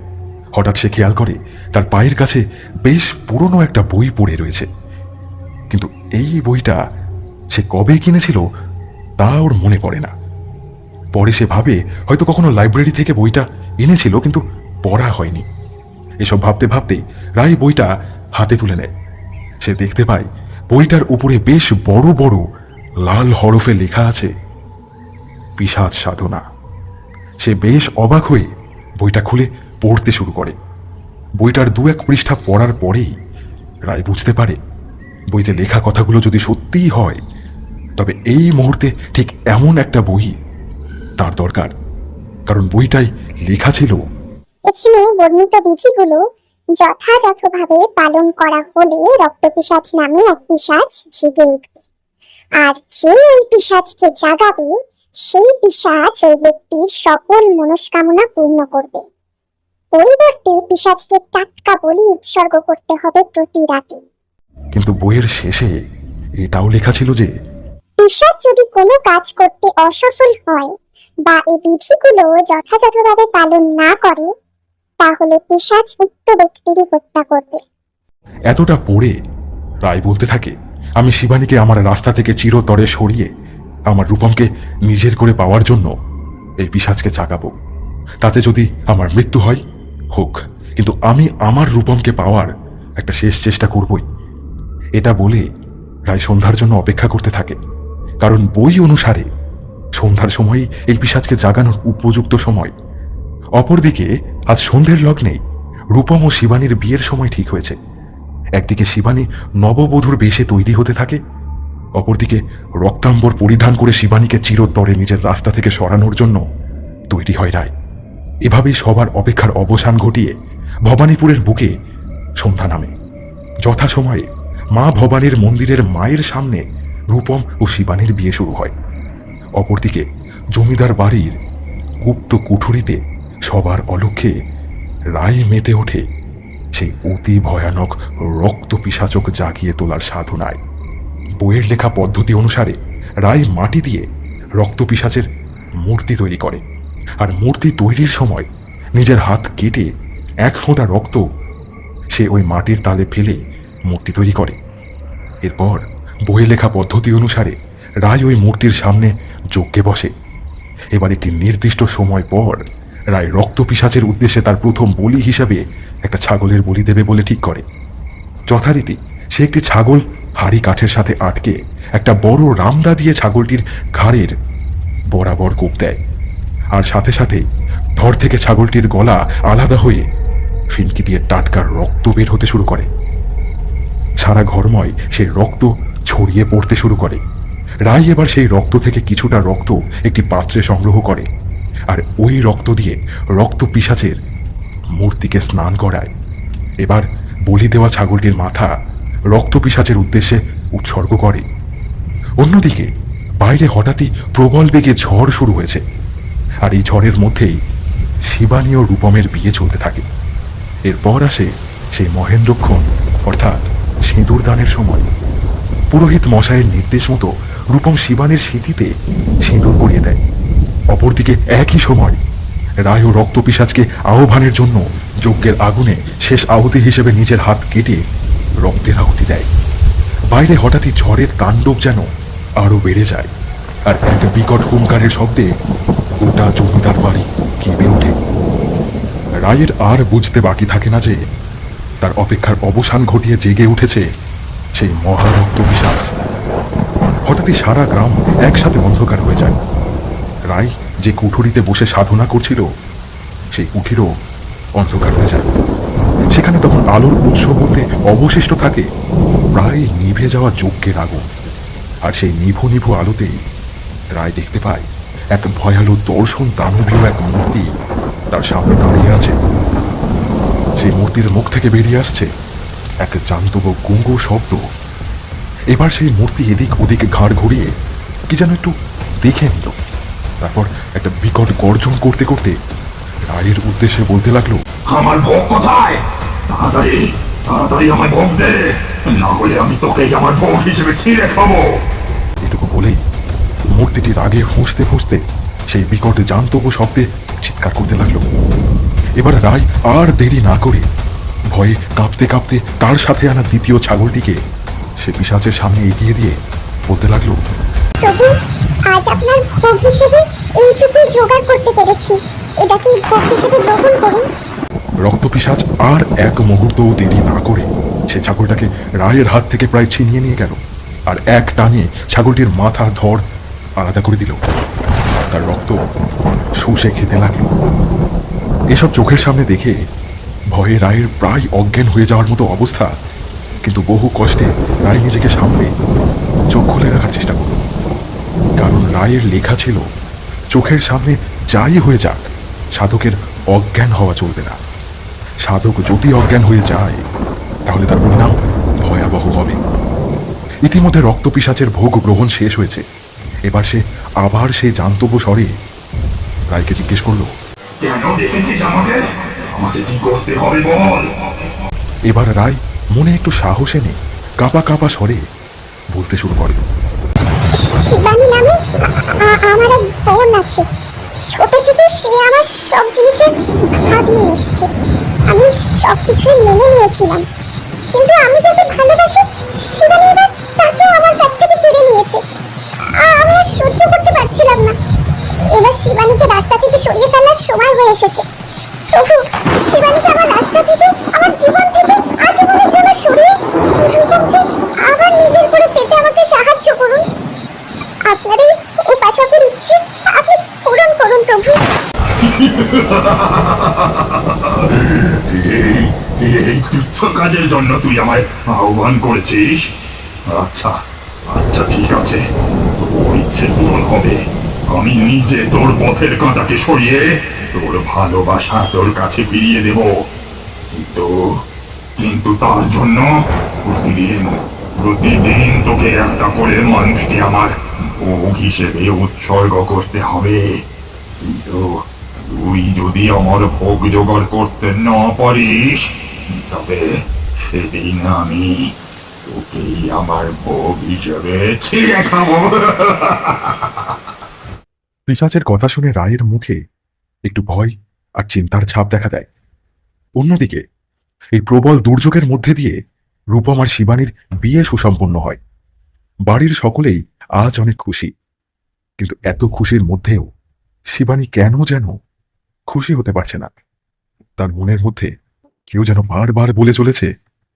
হঠাৎ সে খেয়াল করে তার পায়ের কাছে বেশ পুরনো একটা বই পড়ে রয়েছে, কিন্তু এই বইটা সে কবে কিনেছিল তা ওর মনে পড়ে না। পরে সে ভাবে হয়তো কখনো লাইব্রেরি থেকে বইটা এনেছিল, কিন্তু পড়া হয়নি। এসব ভাবতে ভাবতেই রায় বইটা হাতে তুলে নেয়। সে দেখতে পায় বইটার উপরে বেশ বড় বড় লাল হরফে লেখা আছে পিশাচ সাধনা। সে বেশ অবাক হয়ে বইটা খুলে পড়তে শুরু করে। বইটার 2-1 পৃষ্ঠা পড়ার পরেই রায় বুঝতে পারে বইতে লেখা কথাগুলো যদি সত্যিই হয়, তবে এই মুহূর্তে ঠিক এমন একটা বই তার দরকার। কারণ বইটাই লেখা ছিল, এখানে বর্ণিত বিধিগুলো যথাযথভাবে পালন করা হলে রক্তপিশাচ নামে এক পিশাচ জেগে উঠবে, আর যে ওই পিশাচকে জাগাবে সেই পিশাচ ওই ব্যক্তির সকল মনস্কামনা পূর্ণ করবে। পরিবর্তে পিশাচকে টাটকা বলি উৎসর্গ করতে হবে প্রতি রাতে। কিন্তু বইয়ের শেষে এটাও লেখা ছিল যে পিশাচ যদি কোনো কাজ করতে অসফল হয় বা এই বিধিগুলো যথাযথভাবে পালন না করে, তাহলে পিশাচ উক্ত ব্যক্তিরই হত্যা করবে। এতটা পড়ে রায় বলতে থাকে, আমি শিবানীকে আমার রাস্তা থেকে চিরতরে সরিয়ে আমার রূপমকে নিজের করে পাওয়ার জন্য এই পিশাচকে জাগাবো। তাতে যদি আমার মৃত্যু হয় হোক, কিন্তু আমি আমার রূপমকে পাওয়ার একটা শেষ চেষ্টা করবই। এটা বলে রায় সন্ধ্যার জন্য অপেক্ষা করতে থাকে, কারণ বই অনুসারে সন্ধ্যার সময়ই এই পিশাচকে জাগানোর উপযুক্ত সময়। অপরদিকে আজ সন্ধ্যের লগ্নে রূপম ও শিবানীর বিয়ের সময় ঠিক হয়েছে। একদিকে শিবানী নববধূর বেশে তৈরি হতে থাকে, অপরদিকে রক্তাম্বর পরিধান করে শিবানীকে চিরতরে নিজের রাস্তা থেকে সরানোর জন্য তৈরি হয় রায়। এভাবেই সবার অপেক্ষার অবসান ঘটিয়ে ভবানীপুরের বুকে সন্ধ্যা নামে। যথাসময়ে মা ভবানীর মন্দিরের মায়ের সামনে রূপম ও শিবানীর বিয়ে শুরু হয়। অপরদিকে জমিদার বাড়ির গুপ্ত কুঠুরিতে সবার অলক্ষ্যে রায় মেতে ওঠে সেই অতি ভয়ানক রক্ত পিশাচক জাগিয়ে তোলার সাধনায়। বইয়ের লেখা পদ্ধতি অনুসারে রায় মাটি দিয়ে রক্ত পিশাচের মূর্তি তৈরি করে, আর মূর্তি তৈরির সময় নিজের হাত কেটে 1 ফোঁটা রক্ত সে ওই মাটির তালে ফেলে মূর্তি তৈরি করে। এরপর বইয়ে লেখা পদ্ধতি অনুসারে রায় ওই মূর্তির সামনে যজ্ঞে বসে। এবার একটি নির্দিষ্ট সময় পর রায় রক্ত পিশাচের উদ্দেশ্যে তার প্রথম বলি হিসাবে একটা ছাগলের বলি দেবে বলে ঠিক করে। যথারীতি সে একটি ছাগল হাড়ি কাঠের সাথে আটকে একটা বড় রামদা দিয়ে ছাগলটির ঘাড়ের বরাবর কোপ দেয়, আর সাথে সাথে ধর থেকে ছাগলটির গলা আলাদা হয়ে ফিনকি দিয়ে টাটকা রক্ত বের হতে শুরু করে। সারা ঘরময় সেই রক্ত ছড়িয়ে পড়তে শুরু করে। রায় এবার সেই রক্ত থেকে কিছুটা রক্ত একটি পাত্রে সংগ্রহ করে, আর ওই রক্ত দিয়ে রক্ত পিশাচের মূর্তিকে স্নান করায়। এবার বলি দেওয়া ছাগলটির মাথা রক্ত পিশাচের উদ্দেশ্যে উৎসর্গ করে। অন্যদিকে বাইরে হঠাৎই প্রবল বেগে ঝড় শুরু হয়েছে, আর এই ঝড়ের মধ্যেই শিবানী ও রূপমের বিয়ে চলতে থাকে। এরপর আসে সেই মহেন্দ্রক্ষণ অর্থাৎ সিঁদুর দানের সময়। পুরোহিত মশাইয়ের নির্দেশ মতো রূপম শিবানীর স্মৃতিতে সিঁদুর পরিয়ে দেয়। অপরদিকে একই সময় রায় ও রক্ত পিশাচকে আহ্বানের জন্য যজ্ঞের আগুনে শেষ আহুতি হিসেবে নিজের হাত কেটে রক্তের আহুতি দেয়। বাইরে হঠাৎই ঝড়ের তাণ্ডব যেন আরো বেড়ে যায়, আর এক বিকট হুঙ্কারের শব্দে গোটা জমিদার বাড়ি কেঁপে ওঠে। রায়ের আর বুঝতে বাকি থাকে না যে তার অপেক্ষার অবসান ঘটিয়ে জেগে উঠেছে সেই মহারক্ত পিশাচ। হঠাৎই সারা গ্রাম একসাথে অন্ধকার হয়ে যায়। রায় যে কুঠুরিতে বসে সাধনা করছিল সেই কুঠিরও অন্ধকার হয়ে যায়। সেখানে তখন আলোর উৎস বলতে অবশিষ্ট থাকে প্রায় নিভে যাওয়া যজ্ঞের আগুন। আর সেই নিভু নিভু আলোতেই রায় দেখতে পায় এক ভয়ালো দর্শন দানবীয় এক মূর্তি তার সামনে দাঁড়িয়ে আছে। সেই মূর্তির মুখ থেকে বেরিয়ে আসছে এক জান্তব গুঙ্গু শব্দ। এবার সেই মূর্তি এদিক ওদিক ঘাড় ঘুরিয়ে কি যেন একটু দেখে নিল। তারপর একটা বিকট গর্জন করতে করতে রায়ের উদ্দেশ্যে বলতে লাগলো, আমার ভোগ কোথায়? তাড়াতাড়ি তাড়াতাড়ি আমার ভোগ দে, না হলে আমি তোকে আমার ভোগ হিসেবে ছিঁড়ে খাবো। এটুকু বলেই মূর্তিটি রাগে ফুঁসতে ফুঁসতে সেই বিকট জান্তব্য শব্দে চিৎকার করতে লাগলো। এবার রায় আর দেরি না করে ভয়ে কাঁপতে কাঁপতে তার সাথে আনা দ্বিতীয় ছাগলটিকে সে পিশাচের সামনে এগিয়ে দিয়ে বলতে লাগলো, প্রভু, আজ আপনার ভোগ হিসেবে এইটুকু জোগাড় করতে পেরেছি, এটাকে ভোগ হিসেবে গ্রহণ করুন। রক্তপিশাচ আর এক মুহূর্তও দেরি না করে সে ছাগলটাকে রায়ের হাত থেকে প্রায় ছিনিয়ে নিয়ে গেল আর এক টানে ছাগলটির মাথা ধড় আলাদা করে দিল। তার রক্ত শুষে খেতে লাগলো। এসব চোখের সামনে দেখে ভয়ে রায়ের প্রায় অজ্ঞান হয়ে যাওয়ার মতো অবস্থা, কিন্তু বহু কষ্টে রায় নিজেকে সামলে চোখ খুলে রাখার চেষ্টা করল। কারণ রায়ের লেখা ছিল, চোখের সামনে যাই হয়ে যাক সাধকের অজ্ঞান হওয়া চলবে না। সাধক যদি অজ্ঞান হয়ে যায় তাহলে তার পরিণাম ভয়াবহ হবে। ইতিমধ্যে রক্তপিশাচের ভোগ গ্রহণ শেষ হয়েছে। এবার সে আবার সেই জান্তব্য স্বরে রায়কে জিজ্ঞেস করল, কেন ডেকেছিস আমাকে? আমাকে কি করতে হবে বল। এবার রায় মনে একটু সাহস এনে কাঁপা কাঁপা স্বরে বলতে শুরু করে, শিবানী নামে আমার এক বোন আছে। ছোট থেকে সে আমার সব জিনিসের ভাগ নিয়ে এসছে। আমি সবকিছুই মেনে নিয়েছিলাম, কিন্তু আমি যাকে ভালোবাসি শিবানী এবার তাকেও আমার কাছ থেকে কেড়ে নিয়েছে। আমি আর সহ্য করতে পারছিলাম না। এবার শিবানীকে রাস্তা থেকে সরিয়ে ফেলার সময় হয়ে এসেছে। প্রভু, শিবানীকে আমার রাস্তা থেকে, আমার জীবন থেকে আজীবনের জন্য সরিয়ে রূপমকে আবার নিজের করে পেতে আমাকে সাহায্য করুন। আপনার এই উপাসকের ইচ্ছে আপনি পূরণ করুন প্রভু। এই তুচ্ছ কাজের জন্য তুই আমায় আহ্বান করেছিস? আচ্ছা আচ্ছা, ঠিক আছে, তোর ইচ্ছে পূরণ হবে। আমি নিজে তোর পথের কাঁটাকে সরিয়ে তোর ভালোবাসা তোর কাছে ফিরিয়ে দেব। কিন্তু কিন্তু তার জন্য প্রতিদিন প্রতিদিন তোকে একটা করে মানুষকে আমার ভোগ হিসেবে উৎসর্গ করতে হবে। কিন্তু তুই যদি আমার ভোগ জোগাড় করতে না পারিস তবে সেদিন আমি তোকেই আমার ভোগ হিসেবে ছিঁড়ে খাবো। পিশাচের কথা শুনে রায়ের মুখে একটু ভয় আর চিন্তার ছাপ দেখা দেয়। অন্যদিকে এই প্রবল দুর্যোগের মধ্যে দিয়ে রূপম আর শিবানীর বিয়ে সুসম্পন্ন হয়। বাড়ির সকলেই আজ অনেক খুশি, কিন্তু এত খুশির মধ্যেও শিবানী কেন যেন খুশি হতে পারছে না। তার মনের মধ্যে কেউ যেন বারবার বলে চলেছে,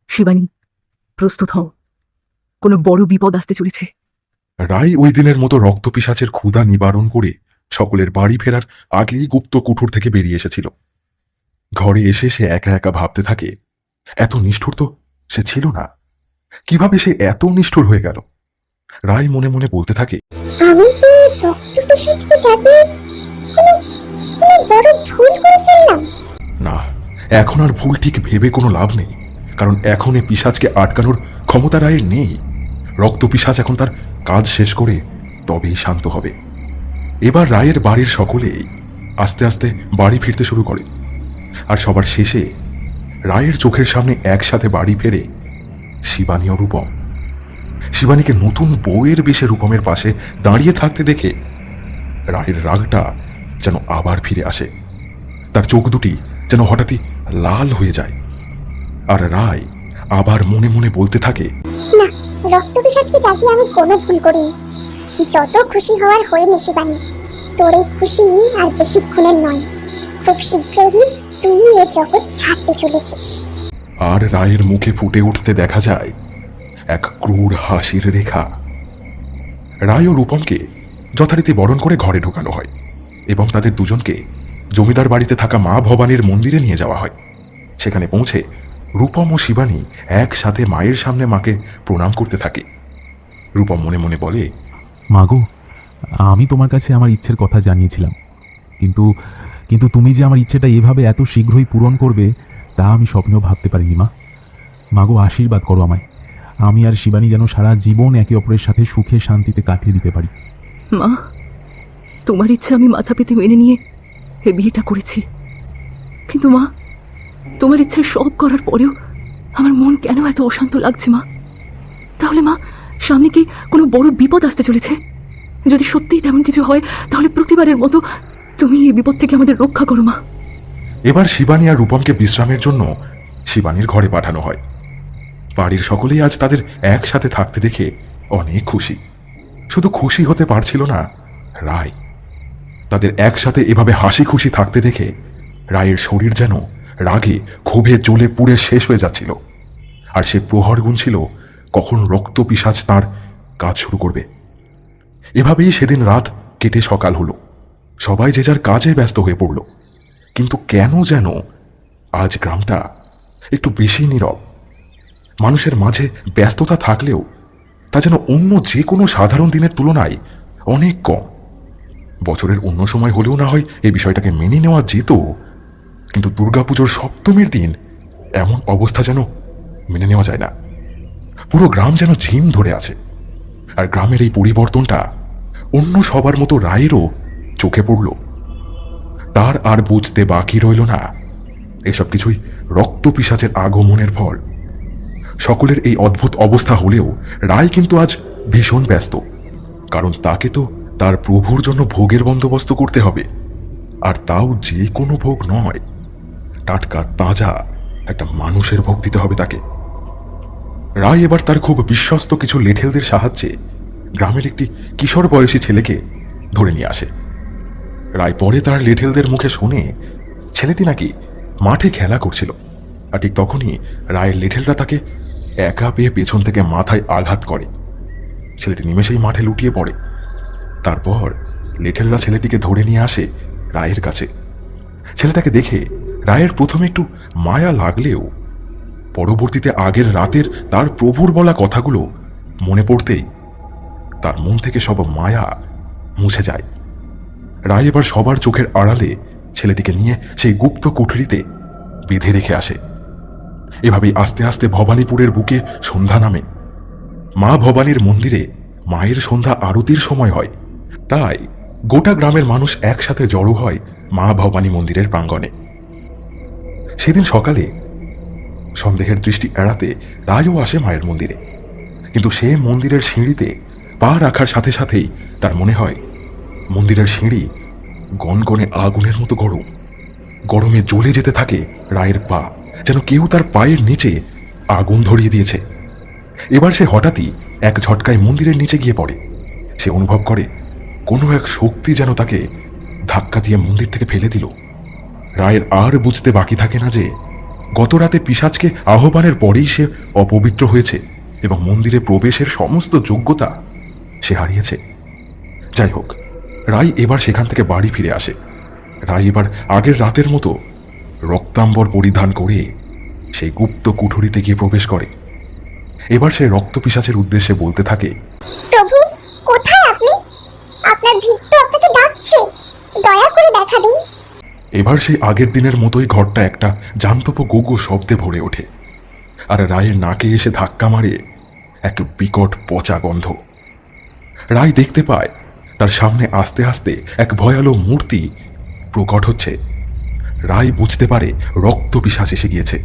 শিবানী, প্রস্তুত হও, কোনো বড় বিপদ আসতে চলেছে। রায় ওই দিনের মতো রক্তপিশাচের ক্ষুধা নিবারণ করে সকলের বাড়ি ফেরার আগেই গুপ্ত কুঠুর থেকে বেরিয়ে এসেছিল। ঘরে এসে সে একা একা ভাবতে থাকে, এত নিষ্ঠুর তো সে ছিল না। কিভাবে সে এত নিষ্ঠুর হয়ে গেল? রায় মনে মনে বলতে থাকে, আমি কি রক্তপিশাচকে জাগিয়ে কোনো বড় ভুল করে ফেললাম? না, এখন আর ভুল ঠিক ভেবে কোনো লাভ নেই, কারণ এখন এ পিশাচকে আটকানোর ক্ষমতা রায়ের নেই। রক্তপিশাচ এখন তার কাজ শেষ করে তবেই শান্ত হবে। এবার রায়ের বাড়ির সকলেই আস্তে আস্তে বাড়ি ফিরতে শুরু করে, আর সবার শেষে রায়ের চোখের সামনে একসাথে বাড়ি ফেরে শিবানী ও রূপম। শিবানীকে নতুন বউয়ের বেশে রূপমের পাশে দাঁড়িয়ে থাকতে দেখে রায়ের রাগটা যেন আবার ফিরে আসে। তার চোখ দুটি যেন হঠাৎই লাল হয়ে যায়, আর রায় আবার মনে মনে বলতে থাকে, না, রক্তপিশাচকে জাগিয়ে আমি কোনো ভুল করিনি। যত খুশি হওয়ার হয়নি শিবানী, তোর এই খুশি আর বেশিক্ষণের নয়। খুব শীঘ্রই তুই এ জগৎ ছাড়তে চলেছিস। আর রায়ের মুখে ফুটে উঠতে দেখা যায় এক ক্রূর হাসির রেখা। রায় ও রূপমকে যথারীতি বরণ করে ঘরে ঢোকানো হয় এবং তাদের দুজনকে জমিদার বাড়িতে থাকা মা ভবানীর মন্দিরে নিয়ে যাওয়া হয়। সেখানে পৌঁছে রূপম ও শিবানী একসাথে মায়ের সামনে মাকে প্রণাম করতে থাকে। রূপম মনে মনে বলে, মাগো, আমি তোমার কাছে আমার ইচ্ছের কথা জানিয়েছিলাম, কিন্তু কিন্তু তুমি যে আমার ইচ্ছেটা এভাবে এত শীঘ্রই পূরণ করবে তা আমি স্বপ্নেও ভাবতে পারিনি। মাগো, আশীর্বাদ করো আমায়, আমি আর শিবানী যেন সারা জীবন একে অপরের সাথে সুখে শান্তিতে কাটিয়ে দিতে পারি। মা, তোমার ইচ্ছা আমি মাথা পেতে মেনে নিয়ে এই বিয়েটা করেছি, কিন্তু মা, তোমার ইচ্ছে সব করার পরেও আমার মন কেন এত অশান্ত লাগছে মা? তাহলে মা, সামনে কি কোনো বড় বিপদ আসতে চলেছে? যদি সত্যিই তেমন কিছু হয় তাহলে প্রতিবারের মতো তুমি এই বিপদ থেকে আমাদের রক্ষা করো মা। এবার শিবানী আর রূপমকে বিশ্রামের জন্য শিবানীর ঘরে পাঠানো হয়। বাড়ির সকলেই আজ তাদের একসাথে থাকতে দেখে অনেক খুশি। শুধু খুশি হতে পারছিল না রায়। তাদের একসাথে এভাবে হাসি খুশি থাকতে দেখে রায়ের শরীর যেন রাগে ক্ষোভে জ্বলে পুড়ে শেষ হয়ে যাচ্ছিল। আর সে প্রহর গুনছিল কখন রক্ত পিশাচ তাঁর কাজ শুরু করবে। এভাবেই সেদিন রাত কেটে সকাল হলো। সবাই যে যার কাজে ব্যস্ত হয়ে পড়ল, কিন্তু কেন যেন আজ গ্রামটা একটু বেশি নীরব। মানুষের মাঝে ব্যস্ততা থাকলেও তা যেন অন্য যে কোনো সাধারণ দিনের তুলনায় অনেক কম। বছরের অন্য সময় হলেও না হয় এই বিষয়টাকে মেনে নেওয়া যেত, কিন্তু দুর্গাপুজোর সপ্তমীর দিন এমন অবস্থা যেন মেনে নেওয়া যায় না। পুরো গ্রাম যেন ঝিম ধরে আছে। আর গ্রামের এই পরিবর্তনটা অন্য সবার মতো রায়েরও চোখে পড়ল। তার আর বুঝতে বাকি রইল না এসব কিছুই রক্ত পিশাচের আগমনের ফল। সকলের এই অদ্ভুত অবস্থা হলেও রায় কিন্তু আজ ভীষণ ব্যস্ত, কারণ তাকে তো তার প্রভুর জন্য ভোগের বন্দোবস্ত করতে হবে। আর তাও যে কোনো ভোগ নয়, টাটকা তাজা একটা মানুষের ভোগ দিতে হবে তাকে। রায় এবার তার খুব বিশ্বস্ত কিছু লেঠেলদের সাহায্যে গ্রামের একটি কিশোর বয়সী ছেলেকে ধরে নিয়ে আসে। রায় পরে তার লেঠেলদের মুখে শুনে ছেলেটি নাকি মাঠে খেলা করছিল, আর ঠিক তখনই রায়ের লেঠেলরা তাকে একা পেয়ে পেছন থেকে মাথায় আঘাত করে। ছেলেটি নিমেষেই মাঠে লুটিয়ে পড়ে। তারপর লেঠেলরা ছেলেটিকে ধরে নিয়ে আসে রায়ের কাছে। ছেলেটাকে দেখে রায়ের প্রথমে একটু মায়া লাগলেও পরবর্তীতে আগের রাতের তার প্রভুর বলা কথাগুলো মনে পড়তেই তার মন থেকে সব মায়া মুছে যায়। রায় এবার সবার চোখের আড়ালে ছেলেটিকে নিয়ে সেই গুপ্ত কুঠরিতে বেঁধে রেখে আসে। এভাবেই আস্তে আস্তে ভবানীপুরের বুকে সন্ধ্যা নামে। মা ভবানীর মন্দিরে মায়ের সন্ধ্যা আরতির সময় হয়, তাই গোটা গ্রামের মানুষ একসাথে জড়ো হয় মা ভবানী মন্দিরের প্রাঙ্গণে। সেদিন সকালে সন্দেহের দৃষ্টি এড়াতে রায়ও আসে মায়ের মন্দিরে, কিন্তু সে মন্দিরের সিঁড়িতে পা রাখার সাথে সাথেই তার মনে হয় মন্দিরের সিঁড়ি গনগনে আগুনের মতো গরম। গরমে জ্বলে যেতে থাকে রায়ের পা, যেন কেউ তার পায়ের নিচে আগুন ধরিয়ে দিয়েছে। এবার সে হঠাৎই এক ঝটকায় মন্দিরের নিচে গিয়ে পড়ে। সে অনুভব করে কোনো এক শক্তি যেন তাকে ধাক্কা দিয়ে মন্দির থেকে ফেলে দিল। রায়ের আর বুঝতে বাকি থাকে না যে গত রাতে পিশাচকে আহ্বানের পরেই সে অপবিত্র হয়েছে এবং মন্দিরে প্রবেশের সমস্ত যোগ্যতা সে হারিয়েছে। যাই হোক, রায় এবার সেখান থেকে বাড়ি ফিরে আসে। রায় এবার আগের রাতের মতো রক্তাম্বর পরিধান করে সেই গুপ্ত কুঠুরিতে গিয়ে প্রবেশ করে। এবার সে রক্ত পিশাচের উদ্দেশ্যে বলতে থাকে, প্রভু, কোথায় আপনি? আপনার ভিত্ত আপনাকে ডাকছে, দয়া করে দেখা দিন। এবার সেই আগের দিনের মতোই ঘরটা একটা জান্তপ গোগো শব্দে ভরে ওঠে, আর রায়ের নাকে এসে ধাক্কা মারে এক বিকট পচা গন্ধ। রায় দেখতে পায় তার সামনে আস্তে আস্তে এক ভয়ালো মূর্তি প্রকট হচ্ছে। রায় বুঝতে পারে রক্ত পিশাচ এসে গিয়েছে।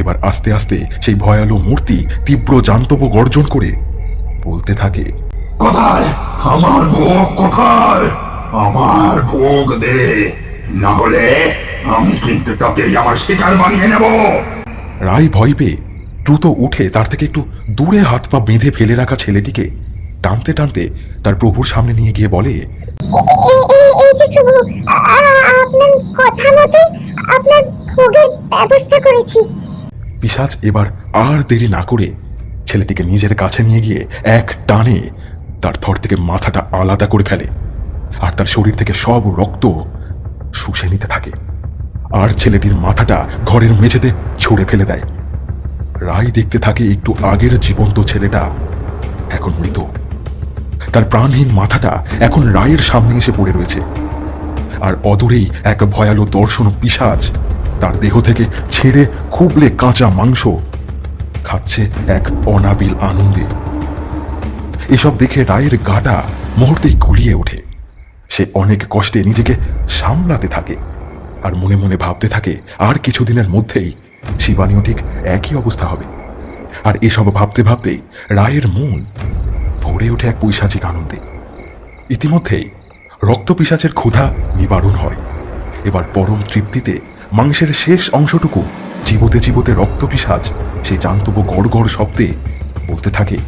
এবার আস্তে আস্তে সেই ভয়ালো মূর্তি তীব্র জান্তব গর্জন করে বলতে থাকে, কোথায় আমার ভোগ? কোথায় আমার ভোগ দে, না হলে আমি কিন্তু তাকেই আমার শিকার বানিয়ে নেব। রায় ভয় পেয়ে দ্রুত উঠে তার থেকে একটু দূরে হাত পা বেঁধে ফেলে রাখা ছেলেটিকে টানতে টানতে তার প্রভুর সামনে নিয়ে গিয়ে বলে, এই যে প্রভু, আপনার কথা মতোই আপনার ভোগের ব্যবস্থা করেছি। পিশাচ এবার আর দেরি না করে ছেলেটিকে নিজের কাছে নিয়ে গিয়ে এক টানে তার থর থেকে মাথাটা আলাদা করে ফেলে, আর তার শরীর থেকে সব রক্ত শুষে নিতে থাকে, আর ছেলেটির মাথাটা ঘরের মেঝেতে ছুঁড়ে ফেলে দেয়। রায় দেখতে থাকে একটু আগের জীবন্ত ছেলেটা এখন মৃত। তার প্রাণহীন মাথাটা এখন রায়ের সামনে এসে পড়ে রয়েছে, আর অদূরেই এক ভয়ালো দর্শন পিশাচ তার দেহ থেকে ছিঁড়ে খুবলে কাঁচা মাংস খাচ্ছে এক অনাবিল আনন্দে। এসব দেখে রায়ের গাটা মুহূর্তেই গুলিয়ে ওঠে। সে অনেক কষ্টে নিজেকে সামলাতে থাকে আর মনে মনে ভাবতে থাকে আর কিছুদিনের মধ্যেই শিবানীও ঠিক একই অবস্থা হবে। আর এসব ভাবতে ভাবতেই রায়ের মন ভরে ওঠে এক পৈশাচিক আনন্দে। ইতিমধ্যেই রক্ত পিশাচের ক্ষুধা নিবারণ হয়। এবার পরম তৃপ্তিতে মাংসের শেষ অংশটুকু চিবোতে চিবোতে রক্ত পিশাচ সেই জান্তব গড় গড় শব্দে বলতে থাকে,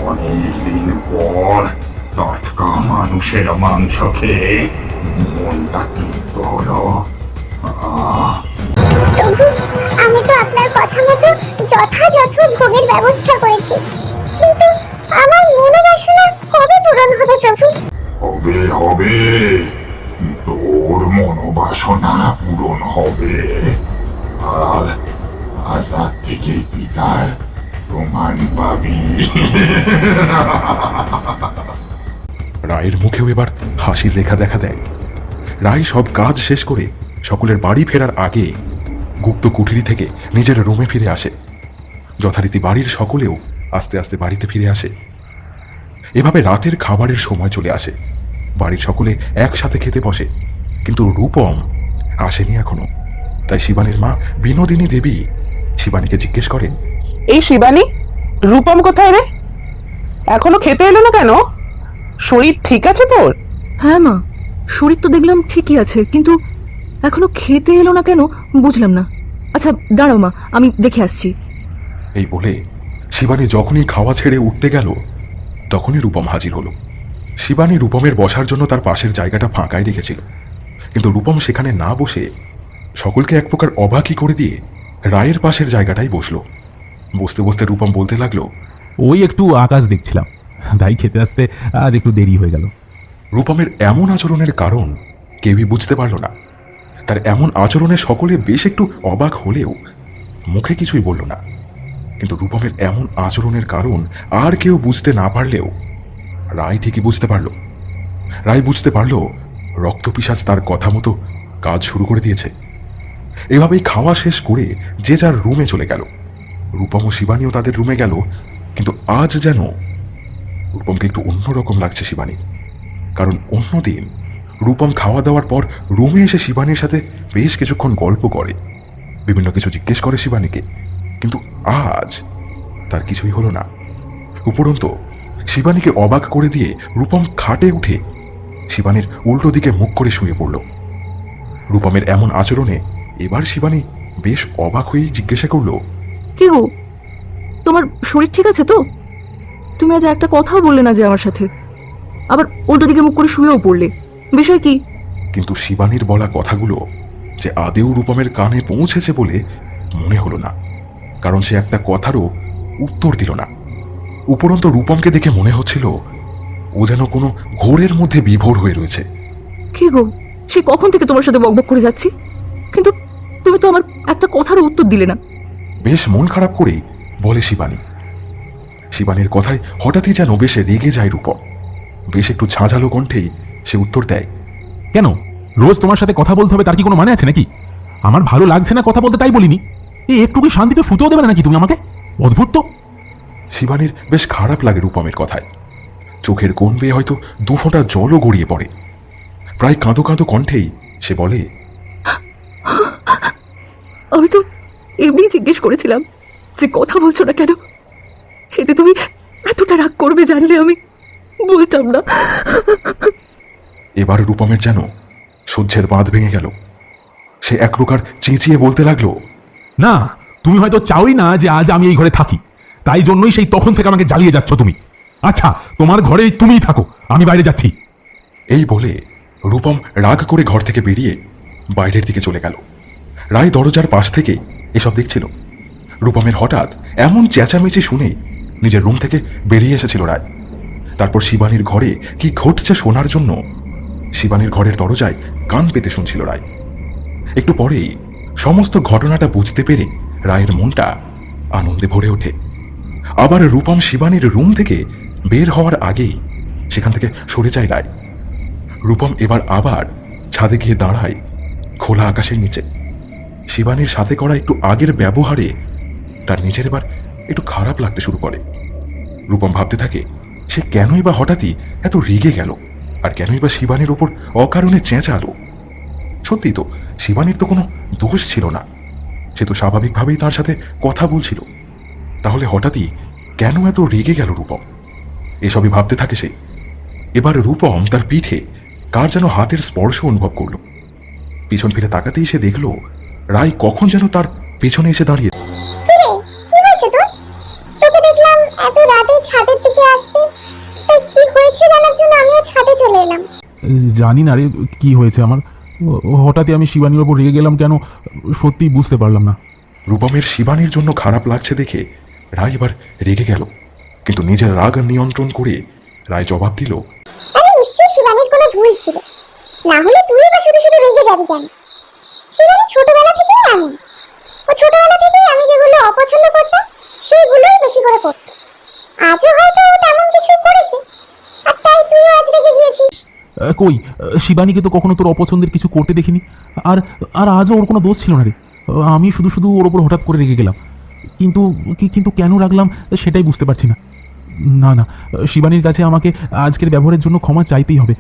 অনেকদিন পর টাটকা মানুষের মাংস খেয়ে মনটা তৃপ্ত হলো। প্রভু, আমি তো আপনার কথা মতো যথাযথ ভোগের ব্যবস্থা করেছি, কিন্তু আমার মনোবাসনা কবে পূরণ হবে প্রভু? হবে হবে, তোর মনোবাসনা পূরণ হবে। আর আর রাত থেকেই তুই তার প্রমাণ পাবি। রায়ের মুখেও এবার হাসির রেখা দেখা দেয়। রায় সব কাজ শেষ করে সকলের বাড়ি ফেরার আগে গুপ্ত কুঠিরি থেকে নিজের রুমে ফিরে আসে। যথারীতি বাড়ির সকলেও আস্তে আস্তে বাড়িতে ফিরে আসে। এভাবে রাতের খাবারের সময় চলে আসে। বাড়ির সকলে একসাথে খেতে বসে, কিন্তু রূপম আসেনি এখনো। তাই শিবানীর মা বিনোদিনী দেবী শিবানীকে জিজ্ঞেস করেন, এই শিবানী, রূপম কোথায় রে? এখনো খেতে এলো না কেন? শরীর ঠিক আছে তোর? হ্যাঁ মা, শরীর তো দেখলাম ঠিকই আছে, কিন্তু এখনো খেতে এলো না কেন বুঝলাম না। আচ্ছা দাঁড়াও মা, আমি দেখে আসছি। এই বলে শিবানী যখনই খাওয়া ছেড়ে উঠতে গেল তখনই রূপম হাজির হলো। শিবানী রূপমের বসার জন্য তার পাশের জায়গাটা ফাঁকাই রেখেছিল, কিন্তু রূপম সেখানে না বসে সকলকে এক প্রকার অবাকই করে দিয়ে রায়ের পাশের জায়গাটাই বসলো। বসতে বসতে রূপম বলতে লাগলো, ওই একটু আকাশ দেখছিলাম, তাই খেতে আসতে আজ একটু দেরি হয়ে গেল। রূপমের এমন আচরণের কারণ কেউই বুঝতে পারল না। তার এমন আচরণে সকলে বেশ একটু অবাক হলেও মুখে কিছুই বলল না। কিন্তু রূপমের এমন আচরণের কারণ আর কেউ বুঝতে না পারলেও রায় ঠিকই বুঝতে পারল। রায় বুঝতে পারল রক্তপিশাচ তার কথা মতো কাজ শুরু করে দিয়েছে। এভাবেই খাওয়া শেষ করে যে যার রুমে চলে গেল। রূপম ও শিবানীও তাদের রুমে গেল, কিন্তু আজ যেন রূপমকে একটু অন্যরকম লাগছে শিবানী। কারণ অন্যদিন রূপম খাওয়া দাওয়ার পর রুমে এসে শিবানীর সাথে বেশ কিছুক্ষণ গল্প করে, বিভিন্ন কিছু জিজ্ঞেস করে শিবানীকে, কিন্তু আজ তার কিছুই হলো না। উপরন্তু শিবানীকে অবাক করে দিয়ে রূপম খাটে উঠে শিবানীর উল্টো দিকে মুখ করে শুয়ে পড়ল। রূপমের এমন আচরণে এবার শিবানী বেশ অবাক হয়েই জিজ্ঞাসা করল, কি গো, তোমার শরীর ঠিক আছে তো? তুমি আজ একটা কথাও বললে না যে আমার সাথে, আবার উল্টো দিকে মুখ করে শুয়েও পড়লে, বিষয় কি? কিন্তু শিবানীর বলা কথাগুলো যে আদেও রূপমের কানে পৌঁছেছে বলে মনে হলো না, কারণ সে একটা কথারও উত্তর দিল না। উপরন্তু রূপমকে দেখে মনে হচ্ছিল ও যেন কোনো ঘোরের মধ্যে বিভোর হয়ে রয়েছে। কি গো, সে কখন থেকে তোমার সাথে বকবক করে যাচ্ছি, কিন্তু তুমি তো আমার একটা কথারও উত্তর দিলে না। বেশ মন খারাপ করেই বলে শিবানী। শিবানীর কথায় হঠাৎই যেন বেশ রেগে যায় রূপম। বেশ একটু ঝাঁঝালো কণ্ঠেই সে উত্তর দেয়, কেন রোজ তোমার সাথে কথা বলতে হবে তার কি কোনো মানে আছে নাকি? আমার ভালো লাগছে না কথা বলতে, তাই বলিনি। এই একটু কি শান্তিতে শুতেও দেবে না নাকি তুমি আমাকে? অদ্ভুত তো। শিবানীর বেশ খারাপ লাগে রূপমের কথায়। চোখের কোণ বেয়ে হয়তো দুফোঁটা জলও গড়িয়ে পড়ে। প্রায় কাঁদো কাঁদো কণ্ঠেই সে বলে, আমি তো এমনি জিজ্ঞেস করেছিলাম যে কথা বলছো না কেন, এতে তুমি এতটা রাগ করবে জানলে আমি বলতাম না। এবার রূপমের যেন সহ্যের বাঁধ ভেঙে গেল। সে এক প্রকার চেঁচিয়ে বলতে লাগলো, না, তুমি হয়তো চাওই না যে আজ আমি এই ঘরে থাকি, তাই জন্যই সেই তখন থেকে আমাকে জ্বালিয়ে যাচ্ছ তুমি। আচ্ছা, তোমার ঘরেই তুমিই থাকো, আমি বাইরে যাচ্ছি। এই বলে রূপম রাগ করে ঘর থেকে বেরিয়ে বাইরের দিকে চলে গেল। রায় দরজার পাশ থেকে এসব দেখছিল। রূপমের হঠাৎ এমন চেঁচামেচি শুনে নিজের রুম থেকে বেরিয়ে এসেছিল রায়। তারপর শিবানীর ঘরে কি ঘটছে শোনার জন্য শিবানীর ঘরের দরজায় কান পেতে শুনছিল রায়। একটু পরেই সমস্ত ঘটনাটা বুঝতে পেরে রায়ের মনটা আনন্দে ভরে ওঠে। আবার রূপম শিবানীর রুম থেকে বের হওয়ার আগেই সেখান থেকে সরে যায় রায়। রূপম এবার আবার ছাদে গিয়ে দাঁড়ায় খোলা আকাশের নিচে। শিবানীর সাথে করা একটু আগের ব্যবহারে তার নিজের এবার একটু খারাপ লাগতে শুরু করে। রূপম ভাবতে থাকে সে কেনই বা হঠাৎই এত রেগে গেল, আর কেনই বা শিবানীর ওপর অকারণে চেঁচালো। সত্যি তো শিবানীর তো কোনো দোষ ছিল না, সে তো স্বাভাবিকভাবেই তার সাথে কথা বলছিল। তাহলে হঠাৎই কেন এত রেগে গেল রূপম? এসবই ভাবতে থাকে সে। এবার রূপম তার পিঠে কার যেন হাতের স্পর্শ অনুভব করল। পিছন ফিরে তাকাতেই সে দেখল রায় কখন যেন তার পেছনে এসে দাঁড়িয়ে। কিরে, কি হয়েছে তোর? তোকে দেখলাম এত রাতে ছাদের দিকে আসতে। তাই কি হয়েছে জানার জন্য আমিও ছাদে চলে এলাম। জানি না রে কি হয়েছে আমার, হঠাৎই আমি শিবানীর ওপর রেগে গেলাম কেন সত্যিই বুঝতে পারলাম না। রূপমের শিবানীর জন্য খারাপ লাগছে দেখে রায় এবার রেগে গেল, কিন্তু নিজের রাগ নিয়ন্ত্রণ করে রায় জবাব দিল, আরে নিশ্চয়ই শিবানীর কোনো ভুল ছিল, না হলে তুই বা শুধু শুধু রেগে যাবি কেন? শিবানী ছোটবেলা থেকেই এমন। ও ছোটবেলা থেকেই আমি যেগুলো অপছন্দ করতাম সেইগুলোই বেশি করে করতো। আজও হয়তো ও তেমন কিছু করেছে, আর তাই তুইও আজ রেগে গিয়েছিস। কই, শিবানীকে তো কখনো তোর অপছন্দের কিছু করতে দেখিনি, আর আর আজও ওর কোনো দোষ ছিল না রে। আমি শুধু শুধু ওর ওপর হঠাৎ করে রেগে গেলাম, কিন্তু কেন রাখলাম সেটাই বুঝতে পারছি না। না না, শিবানীর কাছে আমাকে আজকের ব্যবহারের জন্য ক্ষমা চাইতেই হবে।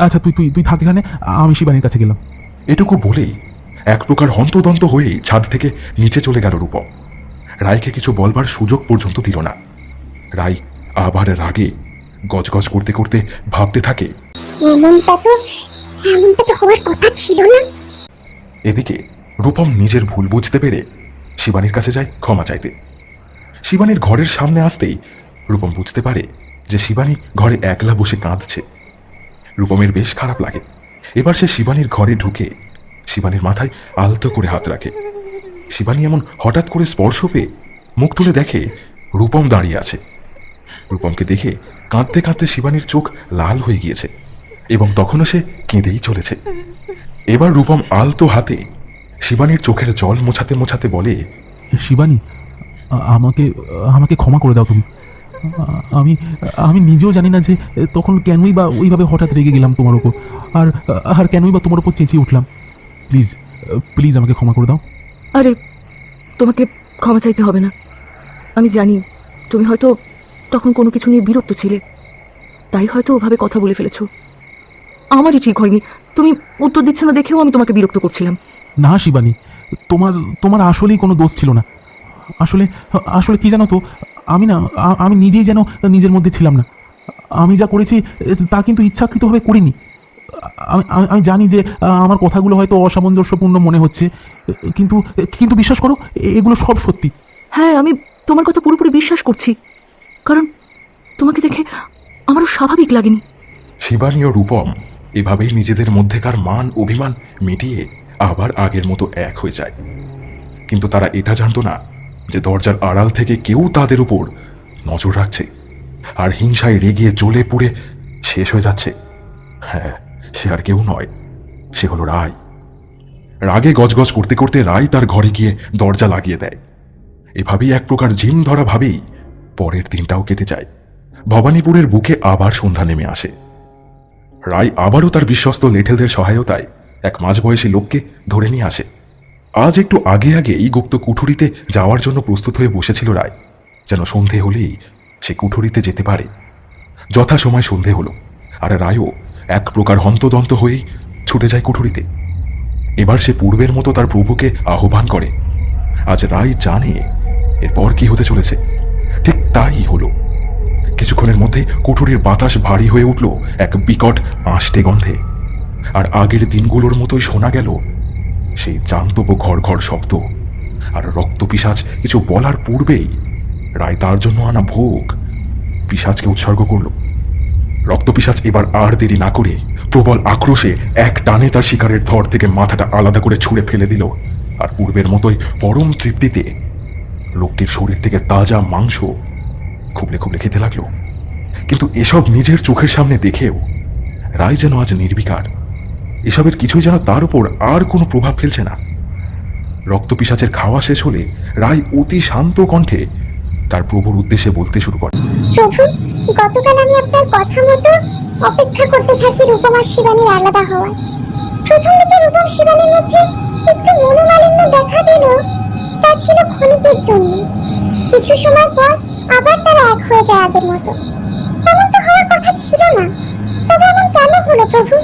আচ্ছা তুই তুই তুই থাক এখানে, আমি শিবানীর কাছে গেলাম। এটুকু বলেই এক প্রকার হন্তদন্ত হয়েই ছাদ থেকে নিচে চলে গেল রূপম। রায়কে কিছু বলবার সুযোগ পর্যন্ত দিল না। রায় আবার রাগে গজগজ করতে করতে ভাবতে থাকে, এমনটা তো হওয়ার কথা ছিল না। এদিকে রূপম নিজের ভুল বুঝতে পেরে শিবানীর কাছে যায় ক্ষমা চাইতে। শিবানীর ঘরের সামনে আসতেই রূপম বুঝতে পারে যে শিবানী ঘরে একলা বসে কাঁদছে। রূপমের বেশ খারাপ লাগে। এবার সে শিবানীর ঘরে ঢুকে শিবানীর মাথায় আলতো করে হাত রাখে। শিবানী এমন হঠাৎ করে স্পর্শ পেয়ে মুখ তুলে দেখে রূপম দাঁড়িয়ে আছে। রূপমকে দেখে কাঁদতে কাঁদতে শিবানীর চোখ লাল হয়ে গিয়েছে এবং তখনও সে কেঁদেই চলেছে। এবার রূপম আলতো হাতে শিবানীর চোখের জল মোছাতে মোছাতে বলে, শিবানী, আমাকে আমাকে ক্ষমা করে দাও তুমি। আমি আমি নিজেও জানি না যে তখন কেনই বা ওইভাবে হঠাৎ রেগে গেলাম তোমার ওপর, আর আর কেনই বা তোমার ওপর চেঁচিয়ে উঠলাম। প্লিজ প্লিজ আমাকে ক্ষমা করে দাও। আরে তোমাকে ক্ষমা চাইতে হবে না। আমি জানি তুমি হয়তো তখন কোনো কিছু নিয়ে বিরক্ত ছিলে, তাই হয়তো ওভাবে কথা বলে ফেলেছো। আমারই ঠিক হয়নি, তুমি উত্তর দিচ্ছ না দেখেও আমি তোমাকে বিরক্ত করছিলাম। না শিবানী, তোমার তোমার আসলেই কোনো দোষ ছিল না। আসলে আসলে কি জানো তো, আমি নিজেই যেন নিজের মধ্যে ছিলাম না। আমি যা করেছি তা কিন্তু ইচ্ছাকৃতভাবে করিনি। আমি জানি যে আমার কথাগুলো হয়তো অসামঞ্জস্যপূর্ণ মনে হচ্ছে, কিন্তু কিন্তু বিশ্বাস করো এগুলো সব সত্যি। হ্যাঁ, আমি তোমার কথা পুরোপুরি বিশ্বাস করছি, কারণ তোমাকে দেখে আমারও স্বাভাবিক লাগেনি। শিবানী ও রূপম এভাবেই নিজেদের মধ্যেকার মান অভিমান মিটিয়ে আবার আগের মতো এক হয়ে যায়। কিন্তু তারা এটা জানতো না যে দরজার আড়াল থেকে কেউ তাদের উপর নজর রাখছে, আর হিংসায় রেগে জ্বলে পুড়ে শেষ হয়ে যাচ্ছে। হ্যাঁ, সে আর কেউ নয়, সে হলো রায়। রাগে গজগজ করতে করতে রায় তার ঘরে গিয়ে দরজা লাগিয়ে দেয়। এভাবেই এক প্রকার জিম ধরা ভাবেই পরের দিনটাও কেটে যায়। ভবানীপুরের বুকে আবার সন্ধ্যা নেমে আসে। রায় আবারও তার বিশ্বস্ত লেঠেলদের সহায়তায় এক মাঝবয়সী লোককে ধরে নিয়ে আসে। আজ একটু আগে আগে এই গুপ্ত কুঠুরিতে যাওয়ার জন্য প্রস্তুত হয়ে বসেছিল রায়, যেন সন্ধে হলেই সে কুঠুরিতে যেতে পারে। যথাসময় সন্ধে হলো, আর রায়ও এক প্রকার হন্তদন্ত হয়েই ছুটে যায় কুঠুরিতে। এবার সে পূর্বের মতো তার প্রভুকে আহ্বান করে। আজ রায় জানে এরপর কি হতে চলেছে। ঠিক তাই হলো। কিছুক্ষণের মধ্যে কুঠুরির বাতাস ভারী হয়ে উঠল এক বিকট আঁশটে গন্ধে, আর আগের দিনগুলোর মতোই শোনা গেল সেই জান্তব ঘর ঘর শব্দ। আর রক্ত পিশাচ কিছু বলার পূর্বেই রায় তার জন্য আনা ভোগ পিশাচকে উৎসর্গ করল। রক্ত পিশাচ এবার আর দেরি না করে প্রবল আক্রোশে এক টানে তার শিকারের ধর থেকে মাথাটা আলাদা করে ছুঁড়ে ফেলে দিল, আর পূর্বের মতোই পরম তৃপ্তিতে লোকটির শরীর থেকে তাজা মাংস খুবলে খুবলে খেতে লাগলো। কিন্তু এসব নিজের চোখের সামনে দেখেও রায় যেন আজ নির্বিকার। এসবের কিছুই যেন তার উপর আর কোনো প্রভাব ফেলছে না। রক্ত পিশাচের খাওয়া শেষ হলে রায় অতি শান্ত কণ্ঠে তার প্রভুর উদ্দেশ্যে বলতে শুরু করে, প্রভু, গতকাল আমি আপনার কথা মতো অপেক্ষা করতে থাকি রূপম আর শিবানীর আলাদা হওয়ার। প্রথম দিকে রূপম শিবানীর মধ্যে একটু মনোমালিন্য দেখা দিল, তা ছিল ক্ষণিকের জন্য, কিছু সময় পর আবার তারা এক হয়ে যায় আগের মতো। এমন তো হওয়ার কথা ছিল না, তবে এমন কেন হলো প্রভু?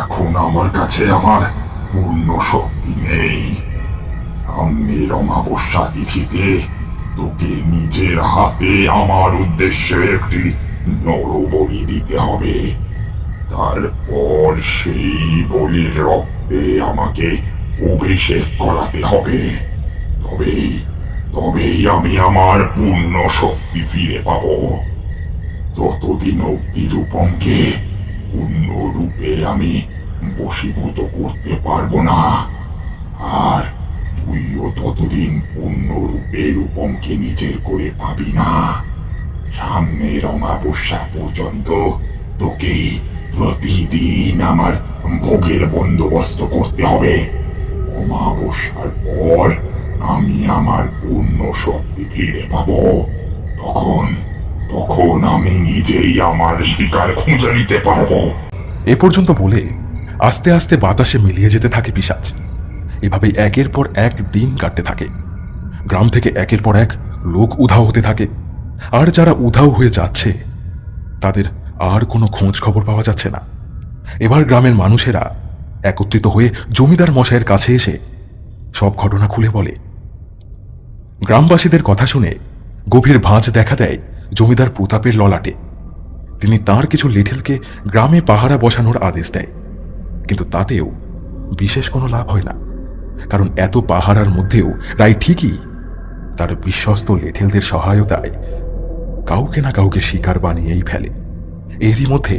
এখন আমার কাছে আমার পূর্ণ শক্তি নেই। সামনের অমাবস্যা তিথিতে তোকে নিজের হাতে আমার উদ্দেশ্যে একটি নরবলি দিতে হবে। তারপর সেই বলির রক্তে আমাকে অভিষেক করাতে হবে। তবেই আমি আমার পূর্ণ শক্তি ফিরে পাবো। ততদিন অব্দি রূপমকে পূর্ণ রূপে আমি বশীভূত করতে পারবো না, আর তুইও ততদিন পূর্ণ রূপে রূপমকে নিজের করে পাবি না। সামনের অমাবস্যা পর্যন্ত তোকে প্রতিদিন আমার ভোগের বন্দোবস্ত করতে হবে। অমাবস্যার পর আমি আমার পূর্ণ শক্তি ফিরে পাবো। তখন আমি নিজেই আমার শিকার খুঁজে নিতে পারবো। এ পর্যন্ত বলে আস্তে আস্তে বাতাসে মিলিয়ে যেতে থাকে পিশাচ। এভাবে একের পর এক দিন কাটতে থাকে। গ্রাম থেকে একের পর এক লোক উধাও হতে থাকে, আর যারা উধাও হয়ে যাচ্ছে তাদের আর কোনো খোঁজ খবর পাওয়া যাচ্ছে না। এবার গ্রামের মানুষেরা একত্রিত হয়ে জমিদার মশাইয়ের কাছে এসে সব ঘটনা খুলে বলে। গ্রামবাসীদের কথা শুনে গভীর ভাঁজ দেখা দেয় জমিদার প্রতাপের ললাটে। তিনি তার কিছু লিঠেলকে গ্রামে পাহারা বসানোর আদেশ দেয়, কিন্তু তাতেও বিশেষ কোনো লাভ হয় না। কারণ এত পাহারার মধ্যেও রায় ঠিকই তার বিশ্বস্ত লেঠেলদের সহায়তায় কাউকে না কাউকে শিকার বানিয়েই ফেলে। এরই মধ্যে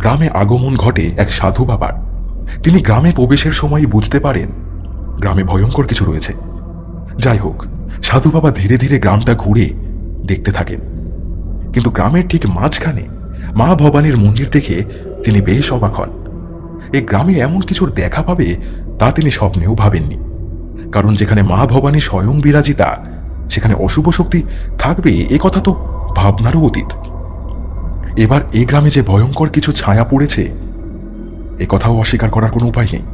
গ্রামে আগমন ঘটে এক সাধু বাবার। তিনি গ্রামে প্রবেশের সময় বুঝতে পারেন গ্রামে ভয়ঙ্কর কিছু রয়েছে। যাই হোক, সাধু বাবা ধীরে ধীরে গ্রামটা ঘুরে দেখতে থাকেন, কিন্তু গ্রামের ঠিক মাঝখানে মা ভবানীর মন্দির দেখে তিনি বেশ অবাক হন। এই গ্রামে এমন কিছুর দেখা পাবে তা তিনি স্বপ্নেও ভাবেননি। কারণ যেখানে মা ভবানী স্বয়ং বিরাজিতা, সেখানে অশুভ শক্তি থাকবে এ কথা তো ভাবনারও অতীত। এবার এই গ্রামে যে ভয়ঙ্কর কিছু ছায়া পড়েছে এ কথাও অস্বীকার করার কোনো উপায় নেই।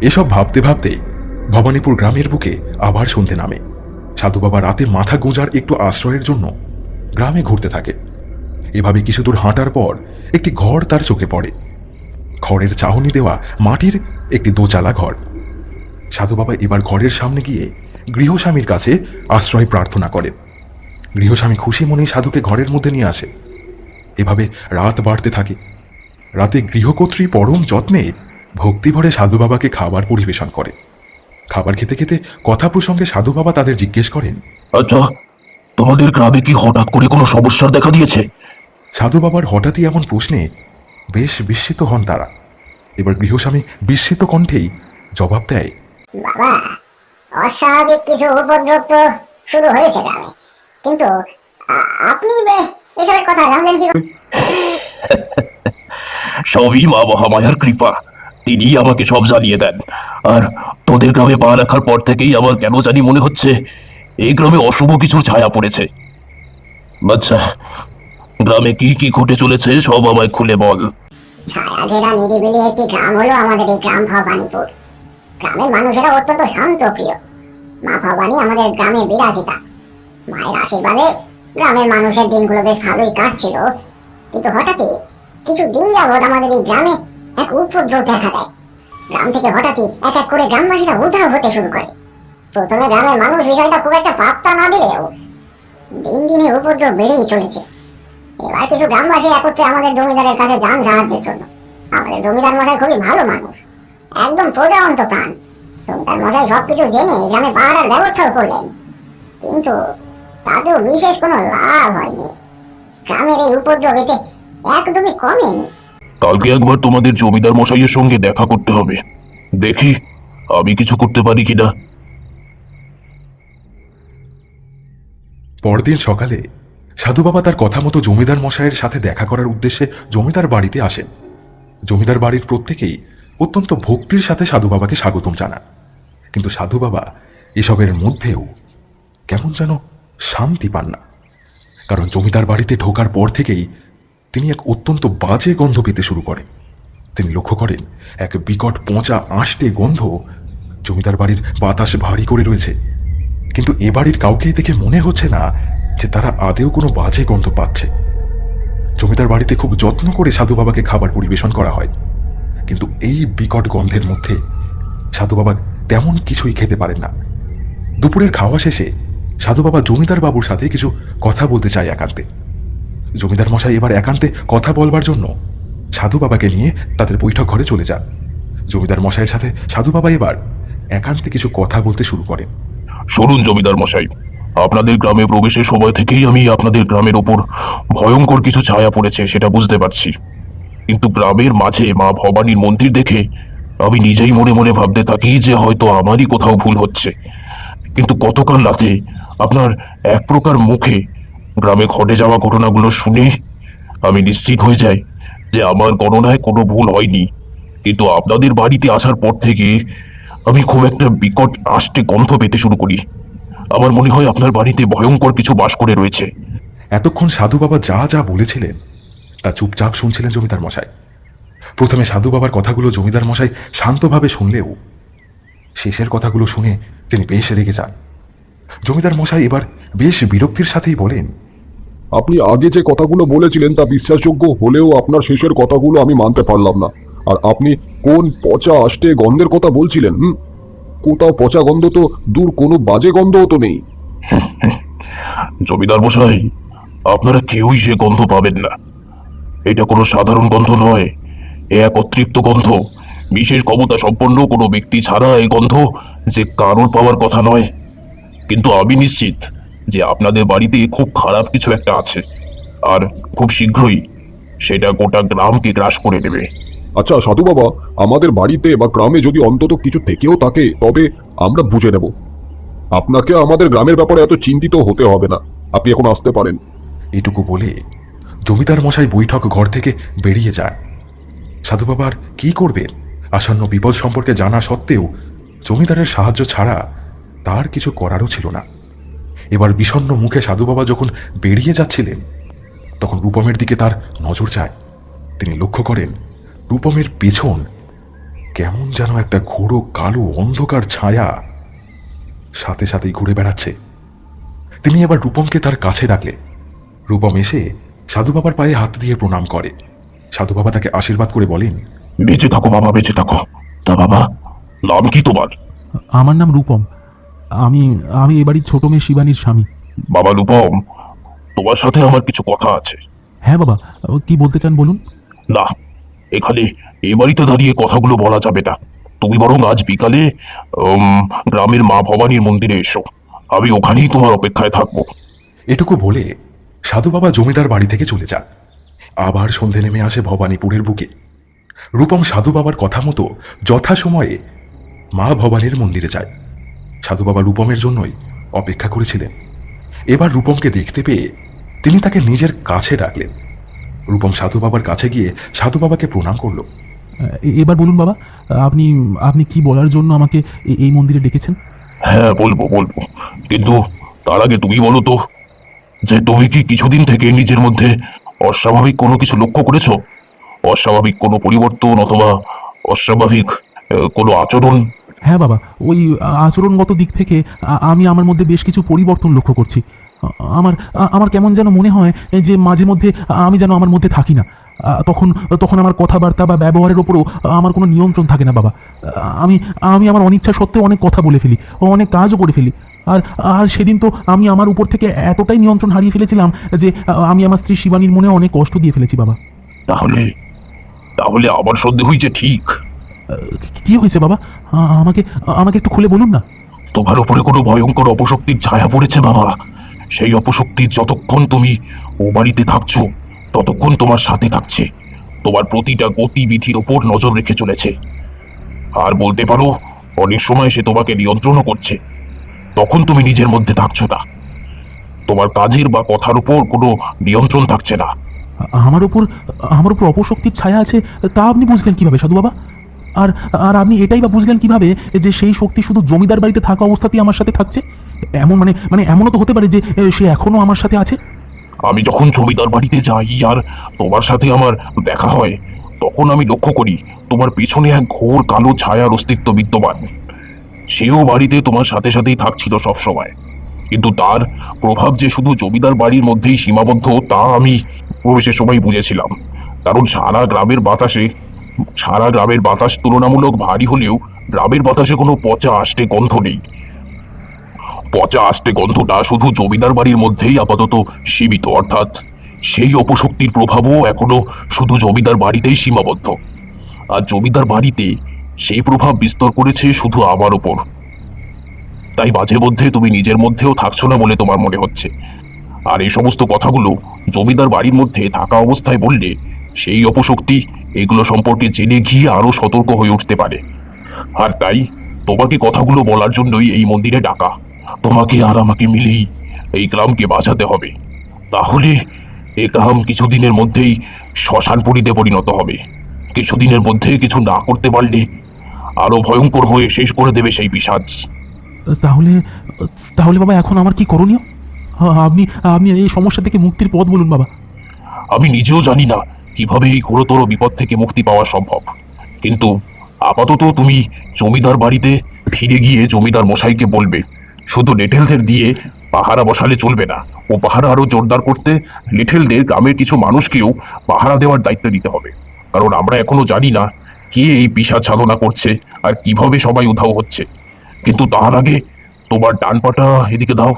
এসব ভাবতে ভাবতে ভবানীপুর গ্রামের বুকে আবার শুনতে নামে। সাধু বাবা রাতে মাথা গোঁজার একটু আশ্রয়ের জন্য গ্রামে ঘুরতে থাকে। এভাবে কিছু দূর হাঁটার পর একটি ঘর তার চোখে পড়ে। খড়ের চাহনি দেওয়া মাটির একটি দোচালা ঘর। সাধু বাবা এবার ঘরের সামনে গিয়ে গৃহস্বামীর কাছে আশ্রয় প্রার্থনা করেন। গৃহস্বামী খুশি মনেই সাধুকে ঘরের মধ্যে নিয়ে আসে। এভাবে রাত বাড়তে থাকে। রাতে গৃহকর্ত্রী পরম যত্নে ভক্তিভরে সাধু বাবাকে খাবার পরিবেশন করে। খাবার খেতে খেতে কথা প্রসঙ্গে সাধু বাবা তাদের জিজ্ঞেস করেন, আচ্ছা, তোমাদের গ্রামে কি হঠাৎ করে কোনো সমস্যার দেখা দিয়েছে? সাধু বাবার হঠাৎই এমন প্রশ্নে বেশ বিস্মিত হন তারা। এবার গৃহস্বামী বিস্মিত কণ্ঠেই জবাব দেয়, বাবা, অস্বাভাবিক কিছু উপদ্রব তো শুরু হয়েছে গ্রামে, কিন্তু আপনি এসবের কথা জানলেন কি করে? সবই মা মহামায়ার কৃপা, তিনি আমাকে সব জানিয়ে দেন। আর তোদের গ্রামে পা রাখার পর থেকেই আমার কেন জানি মনে হচ্ছে এই গ্রামে অশুভ কিছুর ছায়া পড়েছে। আচ্ছা, গ্রামে কি কি ঘটে চলেছে সব আমায় খুলে বল। ছায়া ঘেরা নিরিবিলি একটি গ্রাম হলো আমাদের এই গ্রাম ভবানীপুর। গ্রামের মানুষেরা অত্যন্ত শান্ত প্রিয়। মা ভবানী আমাদের গ্রামে বিরাজিতা। মায়ের আশীর্বাদে গ্রামের মানুষের দিনগুলো বেশ ভালোই কাটছিল, কিন্তু হঠাৎই কিছু দিন যাবৎ আমাদের এই গ্রামে এক উপদ্রব দেখা দেয়। গ্রাম থেকে হঠাৎই এক এক করে গ্রামবাসীরা উধাও হতে শুরু করে। প্রথমে গ্রামের মানুষ বিষয়টা খুব একটা পাত্তা না দিলেও দিন দিনে উপদ্রব বেড়েই চলেছে। এবার কিছু গ্রামবাসী একত্রে আমাদের জমিদারের কাছে যান সাহায্যের জন্য। আমাদের জমিদার মশাই খুবই ভালো মানুষ, একদম প্রজাবন্ত প্রাণ। জমিদার মশাই সবকিছু জেনে গ্রামে পাহারার ব্যবস্থাও করলেন, কিন্তু তাতেও বিশেষ কোনো লাভ হয়নি। গ্রামের এই উপদ্রব এতে একদমই কমেনি। কালকে একবার তোমাদের জমিদার মশাইয়ের সঙ্গে দেখা করতে হবে, দেখি আমি কিছু করতে পারি কিনা। পরদিন সকালে সাধু বাবা তার কথা মতো জমিদার মশাইয়ের সাথে দেখা করার উদ্দেশ্যে জমিদার বাড়িতে আসেন। জমিদার বাড়ির প্রত্যেকেই অত্যন্ত ভক্তির সাথে সাধু বাবাকে স্বাগতম জানান, কিন্তু সাধু বাবা এসবের মধ্যেও কেমন যেন শান্তি পান না। কারণ জমিদার বাড়িতে ঢোকার পর থেকেই তিনি এক অত্যন্ত বাজে গন্ধ পেতে শুরু করেন। তিনি লক্ষ্য করেন এক বিকট পচা আষ্টে গন্ধ জমিদার বাড়ির বাতাস ভারী করে রয়েছে। কিন্তু এ বাড়ির কাউকেই দেখে মনে হচ্ছে না যে তারা আদেও কোনো বাজে গন্ধ পাচ্ছে। জমিদার বাড়িতে খুব যত্ন করে সাধু বাবাকে খাবার পরিবেশন করা হয়, কিন্তু এই বিকট গন্ধের মধ্যে সাধু বাবা তেমন কিছুই খেতে পারেন না। দুপুরের খাওয়া শেষে সাধু বাবা জমিদার বাবুর সাথে কিছু কথা বলতে চায় একান্তে। জমিদার মশাই এবার একান্তে কথা বলবার জন্য সাধু বাবাকে নিয়ে তাদের বৈঠক ঘরে চলে যান। জমিদার মশাইয়ের সাথে সাধু বাবা এবার একান্তে কিছু কথা বলতে শুরু করেন। শুনুন জমিদার মশাই, আপনাদের গ্রামে প্রবেশের সময় থেকেই আমি আপনাদের গ্রামের ওপর ভয়ঙ্কর কিছু ছায়া পড়েছে সেটা বুঝতে পারছি। কিন্তু গ্রামের মাঝে মা ভবানীর মন্দির দেখে আমি নিজেই মনে মনে ভাবতে থাকি যে হয়তো আমারই কোথাও ভুল হচ্ছে। কিন্তু গতকাল রাতে আপনার এক প্রকার মুখে গ্রামে ঘটে যাওয়া ঘটনাগুলো শুনে আমি নিশ্চিত হয়ে যাই যে আমার গণনায় কোনো ভুল হয়নি। কিন্তু আপনাদের বাড়িতে আসার পর থেকে আমি খুব একটা বিকট আষ্টে গন্ধ পেতে শুরু করি। আমার মনে হয় আপনার বাড়িতে ভয়ঙ্কর কিছু বাস করে রয়েছে। এতক্ষণ সাধু বাবা যা যা বলেছিলেন তা চুপচাপ শুনছিলেন জমিদার মশাই। প্রথমে সাধু বাবার কথাগুলো জমিদার মশাই শান্তভাবে শুনলেও শেষের কথাগুলো শুনে তিনি বেশ রেগে যান। জমিদার মশাই এবার বেশ বিরক্তির সাথেই বলেন, আপনি আগে যে কথাগুলো বলেছিলেন তা বিশ্বাসযোগ্য হলেও আপনার শেষের কথাগুলো আমি মানতে পারলাম না। আর আপনি কোন পচা আষ্টে গন্ধের কথা বলছিলেন? কোথাও পচা গন্ধ তো দূর, কোনো বাজে গন্ধও তো নেই। জমিদার মশাই, আপনারা কেউই সে গন্ধ পাবেন না। এটা কোনো সাধারণ গন্ধ নয়, এ এক অতৃপ্ত গন্ধ। বিশেষ ক্ষমতা সম্পন্ন কোনো ব্যক্তি ছাড়া এই গন্ধ যে কারোর পাওয়ার কথা নয়। কিন্তু আমি নিশ্চিত যে আপনাদের বাড়িতে খুব খারাপ কিছু একটা আছে, আর খুব শীঘ্রই সেটা গোটা গ্রামকে গ্রাস করে দেবে। আচ্ছা সাধু বাবা, আমাদের বাড়িতে বা গ্রামে যদি অন্তত কিছু থেকেও থাকে তবে আমরা বুঝে নেব। আপনাকে আমাদের গ্রামের ব্যাপারে এত চিন্তিত হতে হবে না, আপনি এখন আসতে পারেন। এটুকু বলে জমিদার মশাই বৈঠক ঘর থেকে বেরিয়ে যান। সাধু বাবার কি করবেন আসন্ন বিপদ সম্পর্কে জানা সত্ত্বেও জমিদারের সাহায্য ছাড়া তার কিছু করারও ছিল না। এবার বিষণ্ণ মুখে সাধু বাবা যখন বেরিয়ে যাচ্ছিলেন তখন রূপমের দিকে তার নজর যায়। তিনি লক্ষ্য করেন রূপমের পেছন কেমন যেন একটা ঘোর কালো অন্ধকার ছায়া সাথে সাথেই ঘুরে বেড়াচ্ছে। তিনি এবার রূপমকে তার কাছে ডাকলেন। রূপম এসে সাধু বাবার পায়ে হাত দিয়ে প্রণাম করে। সাধু বাবা তাকে আশীর্বাদ করে বলেন, বেঁচে থাকো বাবা, বেঁচে থাকো। তা বাবা, নাম কি তোমার? আমার নাম রূপম। আমি আমি এ বাড়ির ছোট মেয়ে শিবানীর স্বামী। বাবা রূপম, তোমার সাথে আমার কিছু কথা আছে। হ্যাঁ বাবা, কি বলতে চান বলুন। না, এখানে এই বাড়িতে দাঁড়িয়ে কথাগুলো বলা যাবে না। তুমি বরং আজ বিকালে গ্রামের মা ভবানীর মন্দিরে এসো, আমি ওখানেই তোমার অপেক্ষায় থাকবো। এটুকু বলে সাধু বাবা জমিদার বাড়ি থেকে চলে যান। আবার সন্ধে নেমে আসে ভবানীপুরের বুকে। রূপম সাধু বাবার কথা মতো যথাসময়ে মা ভবানীর মন্দিরে যায়। সাধু বাবা রূপমের জন্যই অপেক্ষা করেছিলেন। এবার রূপমকে দেখতে পেয়ে তিনি তাকে নিজের কাছে ডাকলেন। রূপম সাধু বাবার কাছে গিয়ে সাধু বাবাকে প্রণাম করল। এবার বলুন বাবা, আপনি আপনি কি বলার জন্য আমাকে এই মন্দিরে ডেকেছেন? হ্যাঁ, বলবো, কিন্তু তার আগে তুমি বলো তো, যে তুমি কি কিছুদিন থেকে নিজের মধ্যে অস্বাভাবিক কোনো কিছু লক্ষ্য করেছো? অস্বাভাবিক কোনো পরিবর্তন অথবা অস্বাভাবিক কোনো আচরণ? হ্যাঁ বাবা, ওই আচরণগত দিক থেকে আমি আমার মধ্যে বেশ কিছু পরিবর্তন লক্ষ্য করছি। আমার আমার কেমন যেন মনে হয় যে মাঝে মধ্যে আমি যেন আমার মধ্যে থাকি না। তখন তখন আমার কথাবার্তা বা ব্যবহারের ওপরও আমার কোনো নিয়ন্ত্রণ থাকে না বাবা। আমি আমি আমার অনিচ্ছা সত্ত্বেও অনেক কথা বলে ফেলি, অনেক কাজও করে ফেলি। আর আর সেদিন তো আমি আমার উপর থেকে এতটাই নিয়ন্ত্রণ হারিয়ে ফেলেছিলাম যে আমি আমার স্ত্রী শিবানীর মনে অনেক কষ্ট দিয়ে ফেলেছি বাবা। তাহলে তাহলে আমার সন্দেহ হয়েছে ঠিক। কি হয়েছে বাবা? আমাকে আমাকে একটু খুলে বলুন না। তোমার উপরে কোনো ভয়ঙ্কর অপশক্তির ছায়া পড়েছে বাবা। সেই অপশক্তির যতক্ষণ তুমি ও বাড়িতে থাকছো ততক্ষণ তোমার সাথে থাকছে, তোমার প্রতিটা গতিবিধির ওপর নজর রেখে চলেছে। আর বলতে পারো অনেক সময় সে তোমাকে নিয়ন্ত্রণও করছে। তখন তুমি নিজের মধ্যে থাকছো না, তোমার কাজের বা কথার উপর কোনো নিয়ন্ত্রণ থাকছে না। আমার উপর অপশক্তির ছায়া আছে তা আপনি বুঝলেন কিভাবে সাধু বাবা? আর আর আপনি এটাই বা বুঝলেন কিভাবে যে সেই শক্তি শুধু জমিদার বাড়িতে থাকা অবস্থাতেই আমার সাথে থাকছে? এমন মানে এমনও তো হতে পারে যে সে এখনো আমার সাথে আছে। আমি যখন জমিদার বাড়িতে যাই আর তোমার সাথে আমার দেখা হয় তখন আমি লক্ষ্য করি তোমার পিছনে এক ঘোর কালো ছায়ার অস্তিত্ব বিদ্যমান। সেও বাড়িতে তোমার সাথে সাথেই থাকছিল সব সময়, কিন্তু তার প্রভাব যে শুধু জমিদার বাড়ির মধ্যেই সীমাবদ্ধ তা আমি প্রবেশের সময় বুঝেছিলাম। কারণ সারা গ্রামের বাতাস তুলনামূলক ভারী হলেও গ্রামের বাতাসে কোনো পচা আষ্টে গন্ধ নেই। পচা আষ্টে গন্ধটা শুধু জমিদার বাড়ির মধ্যেই আপাতত সীমিত, অর্থাৎ সেই অপশক্তির প্রভাবও এখনো শুধু জমিদার বাড়িতেই সীমাবদ্ধ। আর জমিদার বাড়িতে সেই প্রভাব বিস্তার করেছে শুধু আমার ওপর। তাই মাঝে মধ্যে তুমি নিজের মধ্যেও থাকছো না বলে তোমার মনে হচ্ছে। আর এই সমস্ত কথাগুলো জমিদার বাড়ির মধ্যে থাকা অবস্থায় বললে সেই অপশক্তি এগুলো সম্পর্কে জেনে গিয়ে আরো সতর্ক হয়ে উঠতে পারে। আর তাই তোমাকে কথাগুলো বলার জন্যই এই মন্দিরে ডাকা। তোমাকে আর আমাকে মিলেই এই গ্রামকে বাঁচাতে হবে, তাহলে এই গ্রাম কিছুদিনের মধ্যেই শ্মশানপুরীতে পরিণত হবে। কিছুদিনের মধ্যে কিছু না করতে পারলে আরো ভয়ঙ্কর হয়ে শেষ করে দেবে সেই পিশাচ। তাহলে তাহলে বাবা এখন আমার কি করণীয়? আপনি আপনি এই সমস্যা থেকে মুক্তির পথ বলুন বাবা। আমি নিজেও জানি না কিভাবে এই ঘোরতর বিপদ থেকে মুক্তি পাওয়া সম্ভব, কিন্তু আপাতত তুমি জমিদার বাড়িতে ফিরে গিয়ে জমিদার মশাইকে বলবে শুধু লিটেলদের দিয়ে পাহারা বসালে চলবে না, ও পাহারা আরো জোরদার করতে লিটেলদের গ্রামের কিছু মানুষকেও পাহারা দেওয়ার দায়িত্ব দিতে হবে। কারণ আমরা এখনো জানি না কে এই পিশাচ চালনা করছে আর কিভাবে সবাই উধাও হচ্ছে। কিন্তু তার আগে তোমার ডান পাটা এদিকে দাও।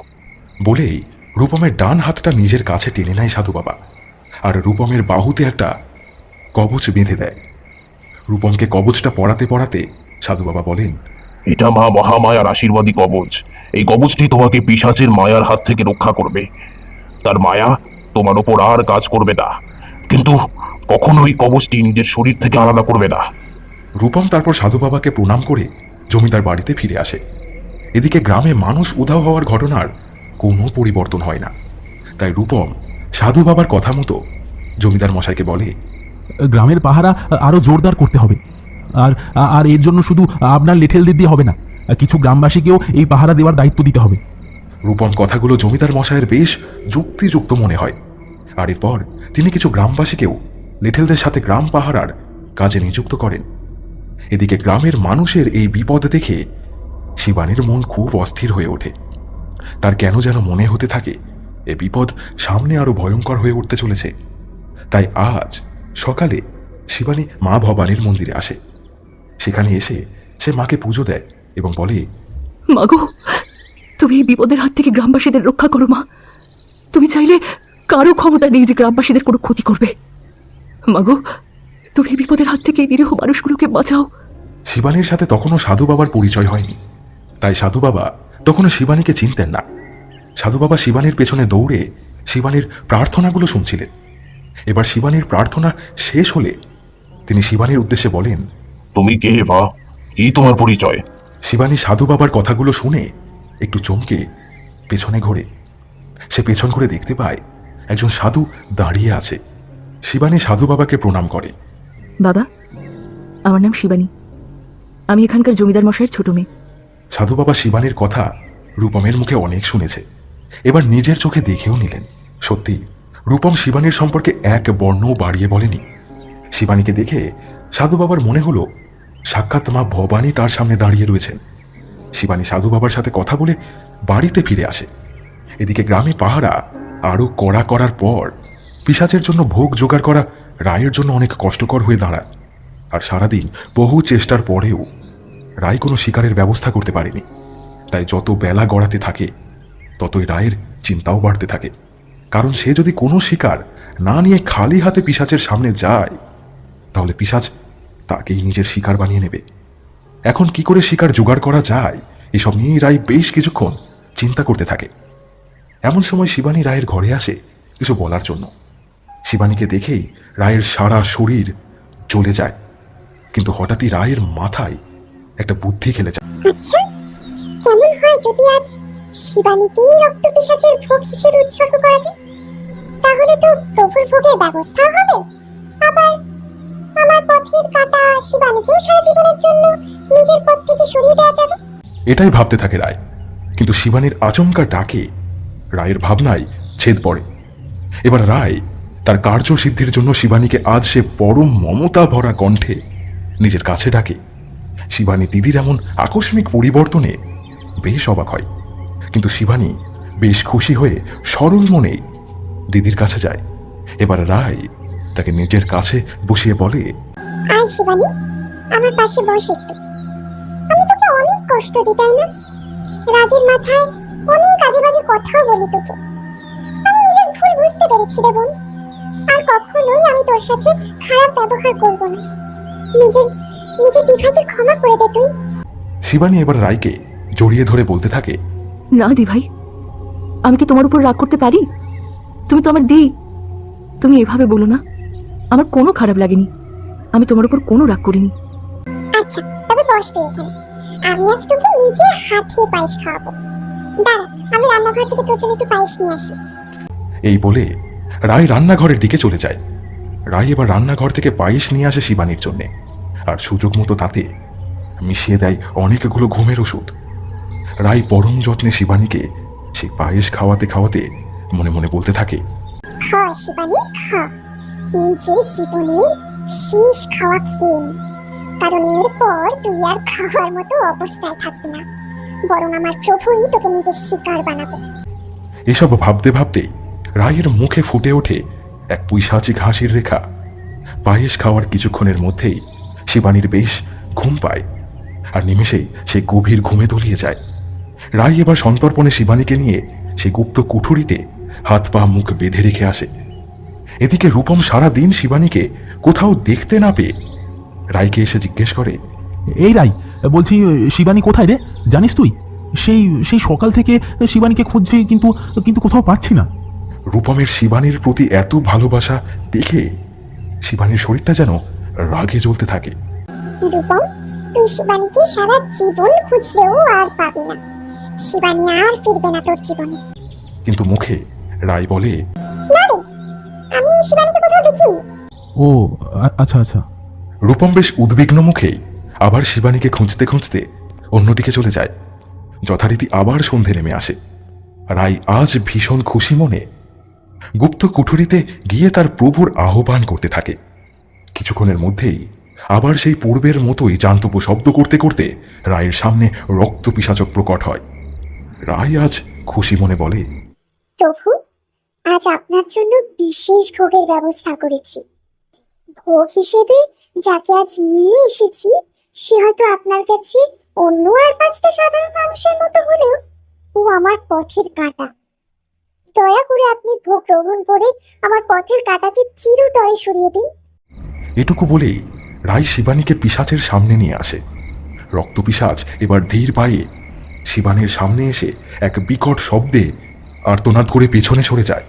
বলেই রূপমের ডান হাতটা নিজের কাছে টেনে নেয় সাধু বাবা, আর রূপমের বাহুতে একটা কবচ বেঁধে দেয়। রূপমকে কবচটা পরাতে পরাতে সাধু বাবা বলেন, এটা মা মহামায়ার আশীর্বাদী কবচ। এই কবচটি তোমাকে পিশাচের মায়ার হাত থেকে রক্ষা করবে। তার মায়া তোমার ওপর আর কাজ করবে না, কিন্তু কখনোই কবচটি নিজের শরীর থেকে আলাদা করবে না। রূপম তারপর সাধু বাবাকে প্রণাম করে জমিদার বাড়িতে ফিরে আসে। এদিকে গ্রামে মানুষ উধাও হওয়ার ঘটনার কোনো পরিবর্তন হয় না। তাই রূপম সাধু বাবার কথা মতো জমিদার মশাইকে বলে, গ্রামের পাহারা আরো জোরদার করতে হবে। আর আর এর জন্য শুধু আপনার লিটেলদের দিয়ে হবে না, কিছু গ্রামবাসীকেও এই পাহারা দেওয়ার দায়িত্ব দিতে হবে। রূপম কথাগুলো জমিদার মশাইয়ের বেশ যুক্তিযুক্ত মনে হয়। আর এরপর তিনি কিছু গ্রামবাসীকেও লিটেলদের সাথে গ্রাম পাহারার কাজে নিযুক্ত করেন। এদিকে গ্রামের মানুষের এই বিপদ দেখে শিবানীর মন খুব অস্থির হয়ে ওঠে। তার কেন যেন মনে হতে থাকে এ বিপদ সামনে আরো ভয়ঙ্কর হয়ে উঠতে চলেছে। তাই আজ সকালে শিবানী মা ভবানীর মন্দিরে আসে। সেখানে এসে সে মাকে পুজো দেয় এবং বলে, মাগো, তুমি এই বিপদের হাত থেকে গ্রামবাসীদের রক্ষা করো মা। তুমি চাইলে কারো ক্ষমতা নেই যে গ্রামবাসীদের কোনো ক্ষতি করবে। মাগো, তুমি এই বিপদের হাত থেকে নিরীহ মানুষগুলোকে বাঁচাও। শিবানীর সাথে তখনও সাধু বাবার পরিচয় হয়নি, তাই সাধু বাবা তখনও শিবানীকে চিনতেন না। সাধু বাবা শিবানীর পেছনে দৌড়ে শিবানীর প্রার্থনাগুলো শুনছিলেন। এবার শিবানীর প্রার্থনা শেষ হলে তিনি শিবানীর উদ্দেশ্যে বলেন, তুমি কে মা? কি তোমার পরিচয়? শিবানী সাধু বাবার কথাগুলো শুনে একটু চমকে পেছনে ঘোরে। সে পেছন করে দেখতে পায় একজন সাধু দাঁড়িয়ে আছে। শিবানী সাধু বাবাকে প্রণাম করে। বাবা, আমার নাম শিবানী, আমি এখানকার জমিদার মশাইয়ের ছোট মেয়ে। সাধু বাবা শিবানীর কথা রূপমের মুখে অনেক শুনেছে, এবার নিজের চোখে দেখেও নিলেন। সত্যি রূপম শিবানীর সম্পর্কে এক বর্ণও বাড়িয়ে বলেনি। শিবানীকে দেখে সাধু বাবার মনে হলো সাক্ষাৎ মা ভবানী তার সামনে দাঁড়িয়ে রয়েছেন। শিবানী সাধু বাবার সাথে কথা বলে বাড়িতে ফিরে আসে। এদিকে গ্রামে পাহারা আরো কড়া করার পর পিশাচের জন্য ভোগ জোগাড় করা রায়ের জন্য অনেক কষ্টকর হয়ে দাঁড়ায়। আর সারাদিন বহু চেষ্টার পরেও রায় কোনো শিকারের ব্যবস্থা করতে পারেনি। তাই যত বেলা গড়াতে থাকে ততই রায়ের চিন্তাও বাড়তে থাকে। কারণ সে যদি কোনো শিকার না নিয়ে খালি হাতে পিশাচের সামনে যায় তাহলে পিশাচ তাকেই নিজের শিকার বানিয়ে নেবে। এখন কি করে শিকার জোগাড় করা যায় এসব নিয়েই রায় বেশ কিছুক্ষণ চিন্তা করতে থাকে। এমন সময় শিবানী রায়ের ঘরে আসে কিছু বলার জন্য। শিবানীকে দেখেই রায়ের সারা শরীর জ্বলে যায়, কিন্তু হঠাৎই রায়ের মাথায় একটা বুদ্ধি খেলে যায়। আচ্ছা, কেমন হয় যদি আজ শিবানীকেই রক্ত পিশাচের ভোগ হিসেবে উৎসর্গ করা যায়? তাহলে তো প্রভুর ভোগের ব্যবস্থা হবে। আবার আমার পথের কাটা শিবানীকেও সারা জীবনের জন্য নিজের পথ থেকে সরিয়ে দেওয়া যাবে। এটাই ভাবতে থাকে রায়, কিন্তু শিবানীর আচমকা ডাকে রায়ের ভাবনায় ছেদ পড়ে। এবার রায় তার কার্যসিদ্ধির জন্য শিবানীকে আজ সে পরম মমতা ভরা কণ্ঠে নিজের কাছে ডাকে। শিবানী দিদির এমন আকস্মিক পরিবর্তনে বেশ অবাক হয়, কিন্তু শিবানী বেশ খুশি হয়ে সরল মনেই দিদির কাছে যায়। এবার রায় তাকে নিজের কাছে বসিয়ে বলে, আয় শিবানী, আমার পাশে বস একটু। আমি তোকে অনেক কষ্ট দিই, তাই না? রাগের মাথায় অনেক আজে বাজে কথাও বলি তোকে। আমি নিজের ভুল বুঝতে পেরেছি রে বোন। আর কখনোই আমি তোর সাথে খারাপ ব্যবহার করব না। নিজের দিভাইকে ক্ষমা করে দে তুই। শিবানী এবার রায়কে জড়িয়ে ধরে বলতে থাকে, না দি ভাই, আমি কি তোমার উপর রাগ করতে পারি? তুমি তো আমার দি। তুমি এভাবে বলো না, আমার কোনো খারাপ লাগেনি। আমি তোমার উপর কোনো রাগ করিনি। আচ্ছা, তবে বস তুই এখানে। আমি আজ তোকে নিজের হাতে পায়েস খাওয়াবো। দাঁড়া, আমি রান্নাঘর থেকে তোর জন্য একটু পায়েস নিয়ে আসি। এই বলে রায় রান্নাঘরের দিকে চলে যায়। রায় এবার রান্নাঘর থেকে পায়েস নিয়ে আসে শিবানীর জন্যে, আর সুযোগ মতো তাতে মিশিয়ে দেয় অনেকগুলো ঘুমের ওষুধ। রায় পরম যত্নে শিবানীকে সেই পায়েস খাওয়াতে খাওয়াতে মনে মনে বলতে থাকে, খা শিবানী, খা। নিজের জীবনের শেষ খাওয়া খেয়ে নে, কারণ এরপর তুই আর খাওয়ার মতো অবস্থায় থাকবি না, বরং আমার প্রভুই তোকে নিজের শিকার বানাবে। এসব ভাবতে ভাবতেই রায়ের মুখে ফুটে ওঠে এক পৈশাচিক হাসির রেখা। পায়েস খাওয়ার কিছুক্ষণের মধ্যেই শিবানীর বেশ ঘুম পায়, আর নিমেষেই সে গভীর ঘুমে তলিয়ে যায়। রায় এবার সন্তর্পণে শিবানীকে নিয়ে সে গুপ্ত কুঠুরিতে হাত পা মুখ বেঁধে রেখে আসে। এদিকে রূপম সারা দিন শিবানীকে কোথাও দেখতে না পেয়ে রায়কে এসে জিজ্ঞেস করে, এই রাই, বলছি শিবানী কোথায় রে? জানিস তুই? সেই সেই সকাল থেকে শিবানীকে খুঁজছি, কিন্তু কিন্তু কোথাও পাচ্ছি না। রূপমের শিবানীর প্রতি এত ভালোবাসা দেখে শিবানীর শরীরটা যেন রাগে জ্বলতে থাকে। রূপম, তুই শিবানীকে সারা জীবন খুঁজলেও আর পাবি না। শিবানী আর ফিরবে না তোর জীবনে। কিন্তু মুখে রায় বলে, না রে, আমি শিবানীকে কোথাও দেখিনি। ও আচ্ছা আচ্ছা। রূপম বেশ উদ্বিগ্ন মুখেই আবার শিবানীকে খুঁজতে খুঁজতে অন্যদিকে চলে যায়। যথারীতি আবার সন্ধে নেমে আসে। রায় আজ ভীষণ খুশি মনে গুপ্ত কুঠুরিতে গিয়ে তার প্রভুর আহ্বান করতে থাকে। কিছুক্ষণের মধ্যেই আবার সেই পূর্বের মতোই জান্তব শব্দ করতে করতে রায়ের সামনে রক্ত পিশাচক প্রকট হয়। রায় আজ খুশি মনে বলে, প্রভু, আজ আপনার জন্য বিশেষ ভোগের ব্যবস্থা করেছি। ভোগ হিসেবে যাকে আজ নিয়ে এসেছি সে হয়তো আপনার কাছে অন্য আর 5টা সাধারণ মানুষের মতো হলেও ও আমার পথের কাঁটা। দয়া করে আপনি ভোগ গ্রহণ করে আমার পথের কাঁটাকে চিরতরে সরিয়ে দিন। এটুকু বলেই রায় শিবানীকে পিশাচের সামনে নিয়ে আসে। রক্ত পিশাচ এবার ধীর পায়ে শিবানীর সামনে এসে এক বিকট শব্দে আর্তনাদ করে পেছনে সরে যায়।